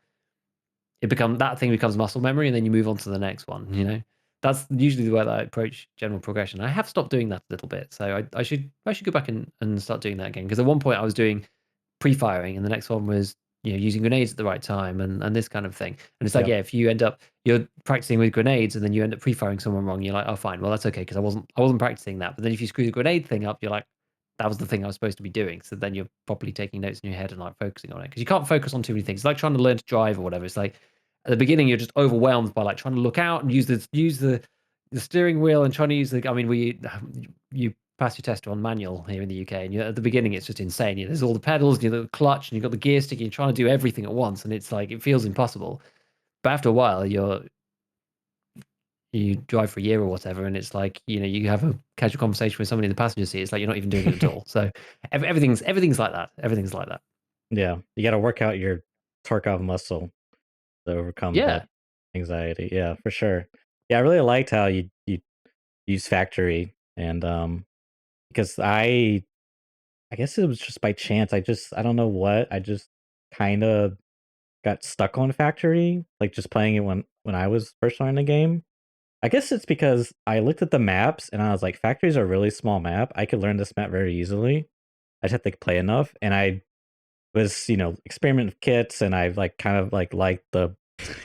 that thing becomes muscle memory, and then you move on to the next one. That's usually the way that I approach general progression. I have stopped doing that a little bit, so I should go back and start doing that again, because at one point I was doing pre-firing and the next one was using grenades at the right time and this kind of thing. And it's like, Yep. yeah, if you end up you're practicing with grenades and then you end up pre-firing someone wrong, you're like, oh fine, well that's okay, because I wasn't practicing that. But then if you screw the grenade thing up, you're like, that was the thing I was supposed to be doing. So then you're properly taking notes in your head and like focusing on it, because you can't focus on too many things. It's like trying to learn to drive or whatever. It's like at the beginning you're just overwhelmed by like trying to look out and use the steering wheel and trying to use I mean, you pass your test on manual here in the UK, and at the beginning it's just insane. There's all the pedals, and the clutch, and you've got the gear stick, and you're trying to do everything at once, and it's like it feels impossible. But after a while, you drive for a year or whatever, and it's like you have a casual conversation with somebody in the passenger seat. It's like you're not even doing it at all. So everything's like that. Everything's like that. Yeah, you got to work out your Tarkov muscle to overcome Yeah, that anxiety. Yeah, for sure. Yeah, I really liked how you use factory, and because I guess it was just by chance. I don't know what, I just kind of got stuck on factory, like just playing it when I was first learning the game. I guess it's because I looked at the maps and I was like, factory is a really small map. I could learn this map very easily. I just have to play enough, and I was, experimenting with kits, and I like kind of like liked the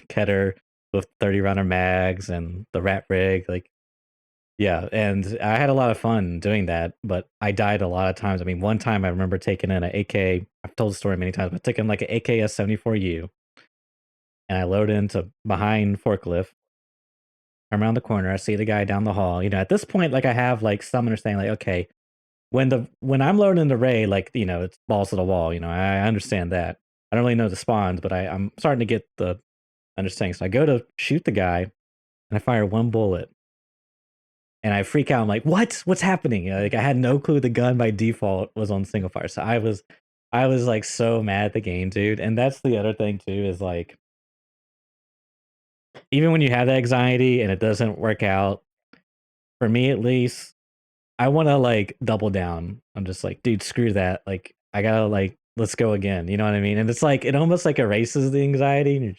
Keter with 30 rounder mags and the rat rig, like yeah, and I had a lot of fun doing that, but I died a lot of times. I mean, one time I remember taking in an AK. I've told the story many times, but taking like an AKS 74U, and I load into behind forklift. I'm around the corner. I see the guy down the hall. At this point, like I have like some understanding, like okay, when I'm loading the raid, like it's balls to the wall. I understand that. I don't really know the spawns, but I'm starting to get the understanding. So I go to shoot the guy, and I fire one bullet, and I freak out. I'm like, "What? What's happening?" Like I had no clue the gun by default was on single fire. So I was like so mad at the game, dude. And that's the other thing too, is like even when you have that anxiety and it doesn't work out, for me at least, I want to like double down. I'm just like, dude, screw that. Like I gotta like let's go again. You know what I mean? And it's like it almost like erases the anxiety, and you're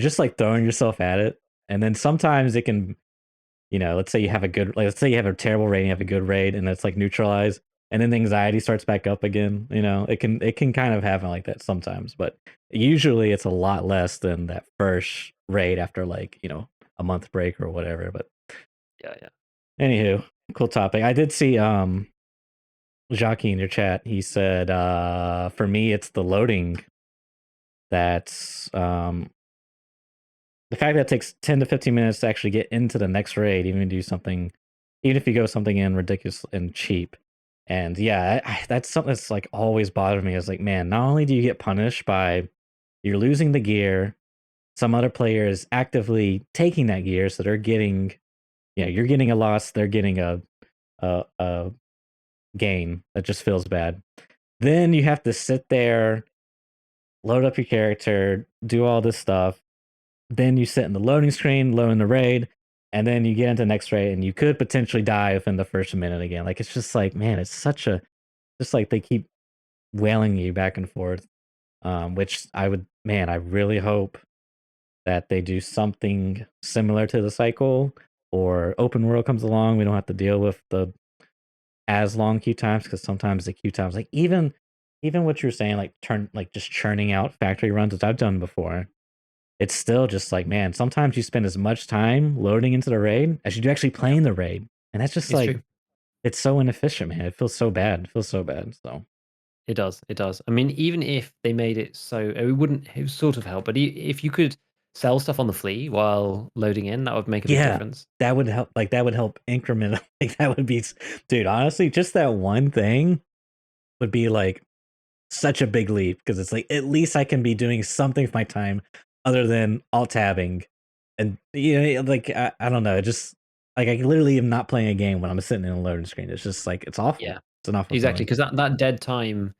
just like throwing yourself at it. And then sometimes it can, let's say you have a good, like, let's say you have a terrible rating, you have a good rate, and it's like neutralized, and then the anxiety starts back up again. It can kind of happen like that sometimes, but usually it's a lot less than that first rate after like a month break or whatever. But yeah, yeah. Anywho, cool topic. I did see Jacques in your chat. He said, for me, it's the loading that's the fact that it takes 10 to 15 minutes to actually get into the next raid, even if you go something in ridiculous and cheap. And yeah, that's something that's like always bothered me. Is like, man, not only do you get punished by you're losing the gear, some other players actively taking that gear, so they're getting, you're getting a loss, they're getting a gain that just feels bad. Then you have to sit there, load up your character, do all this stuff. Then you sit in the loading screen, load in the raid, and then you get into the next raid, and you could potentially die within the first minute again. Like, it's just like, man, it's just like they keep wailing you back and forth. Which I really hope that they do something similar to the cycle, or open world comes along. We don't have to deal with the as long queue times, because sometimes the queue times, like even what you're saying, like just churning out factory runs, which I've done before. It's still just like, man, sometimes you spend as much time loading into the raid as you do actually Yeah, playing the raid. And that's just it's like, true. it's so inefficient, man. It feels so bad. It feels so bad. So It does. It does. I mean, even if they made it so it wouldn't, it would sort of help. But if you could sell stuff on the flee while loading in, that would make a big yeah, difference. that would help. Like, that would help increment. Like, that would be, dude, honestly, just that one thing would be like such a big leap, because it's like, at least I can be doing something with my time other than alt tabbing. And, like, I don't know. It just, like, I literally am not playing a game when I'm sitting in a loading screen. It's just like, it's awful. Yeah, It's an awful exactly. feeling. Because that dead time,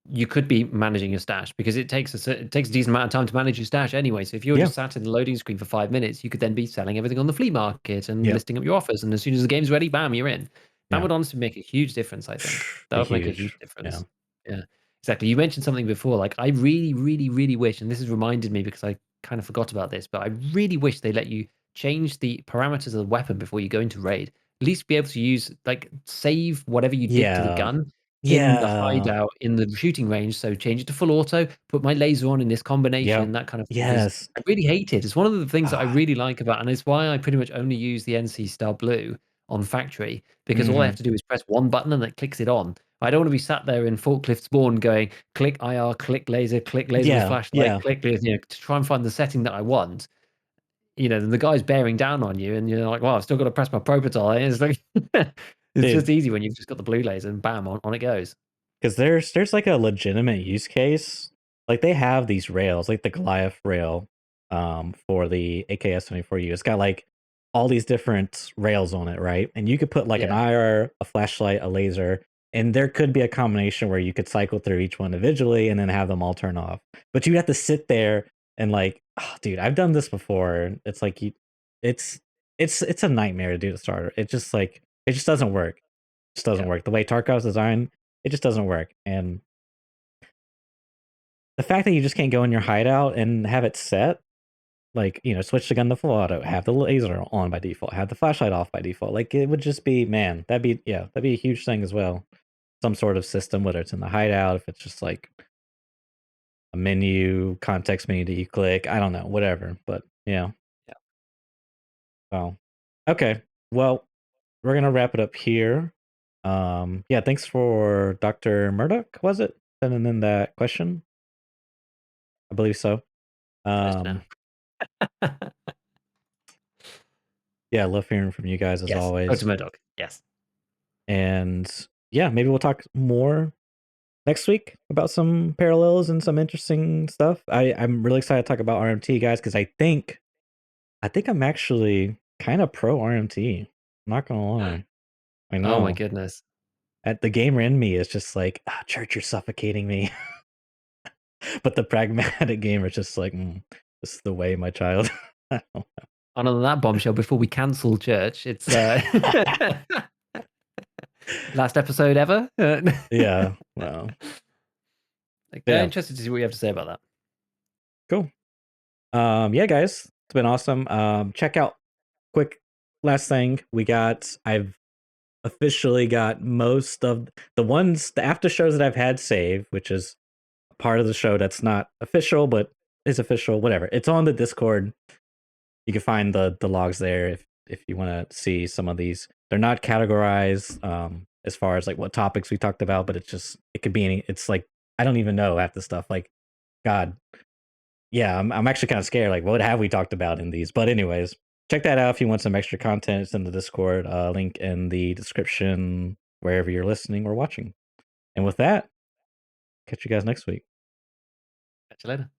you could be managing your stash, because it takes a decent amount of time to manage your stash anyway. So if you're Yeah. just sat in the loading screen for 5 minutes, you could then be selling everything on the flea market and Yep. listing up your offers. And as soon as the game's ready, bam, you're in. That Yeah. would honestly make a huge difference. I think that Be would make a huge huge. Yeah. difference. Yeah, exactly. You mentioned something before. Like, I really, really, really wish, and this has reminded me because I kind of forgot about this, but I really wish they let you change the parameters of the weapon before you go into raid. At least be able to use, like, save whatever you did to the Yeah. gun in the Yeah. hideout in the shooting range. So change it to full auto, put my laser on in this Yep. combination, that kind of thing. Because Yes. I really hate it. It's one of the things that I Ah. really like about, and it's why I pretty much only use the NC Star Blue on factory, because all I have Mhm. to do is press one button and it clicks it on. I don't want to be sat there in forklift spawn going click IR, click laser with Yeah. flashlight, Yeah. click, to try and find the setting that I want. Then the guy's bearing down on you, and you're like, "Well, I've still got to press my propital." It's like it's just Dude, easy when you've just got the blue laser, and bam, on it goes. because there's like a legitimate use case. Like, they have these rails, like the Goliath rail, for the AKS-74U. It's got like all these different rails on it, right? And you could put like an Yeah, IR, a flashlight, a laser, and there could be a combination where you could cycle through each one individually and then have them all turn off. But you have to sit there and like, oh, dude, I've done this before. It's like it's it's a nightmare to do the starter. It just doesn't work. Just doesn't yeah, work. The way Tarkov's designed, it just doesn't work. And the fact that you just can't go in your hideout and have it set, like, switch the gun to full auto, have the laser on by default, have the flashlight off by default. Like, it would just be, man, that'd be a huge thing as well. Some sort of system, whether it's in the hideout, if it's just like a menu, context menu that you click, I don't know, whatever. But yeah. yeah. Well, okay. Well, we're gonna wrap it up here. Yeah, thanks for Dr. Murdoch, was it? Sending in that question? I believe so. Close enough. Um, yeah, I love hearing from you guys as Yes, Dr. always. Murdoch. Yes. And yeah, maybe we'll talk more next week about some parallels and some interesting stuff. I'm really excited to talk about RMT, guys, because I think I'm actually kind of pro RMT. I'm not gonna lie. I Oh my know. goodness. At the gamer in me is just like, church, you're suffocating me. But the pragmatic gamer is just like, this is the way, my child. I don't And on that bombshell, before we cancel church, it's last episode ever. Yeah, well, Like, yeah, interested to see what you have to say about that. cool. Yeah, guys, it's been awesome. Check out, quick last thing, I've officially got most of the after shows that I've had saved, which is part of the show that's not official but is official, whatever. It's on the Discord. You can find the logs there. If if you want to see some of these. They're not categorized as far as like what topics we talked about, but it could be any. It's like I don't even know half the stuff. Like God, yeah, I'm actually kind of scared. Like what have we talked about in these? But anyways, check that out if you want some extra content. It's in the Discord. Link in the description wherever you're listening or watching. And with that, catch you guys next week. Catch you later.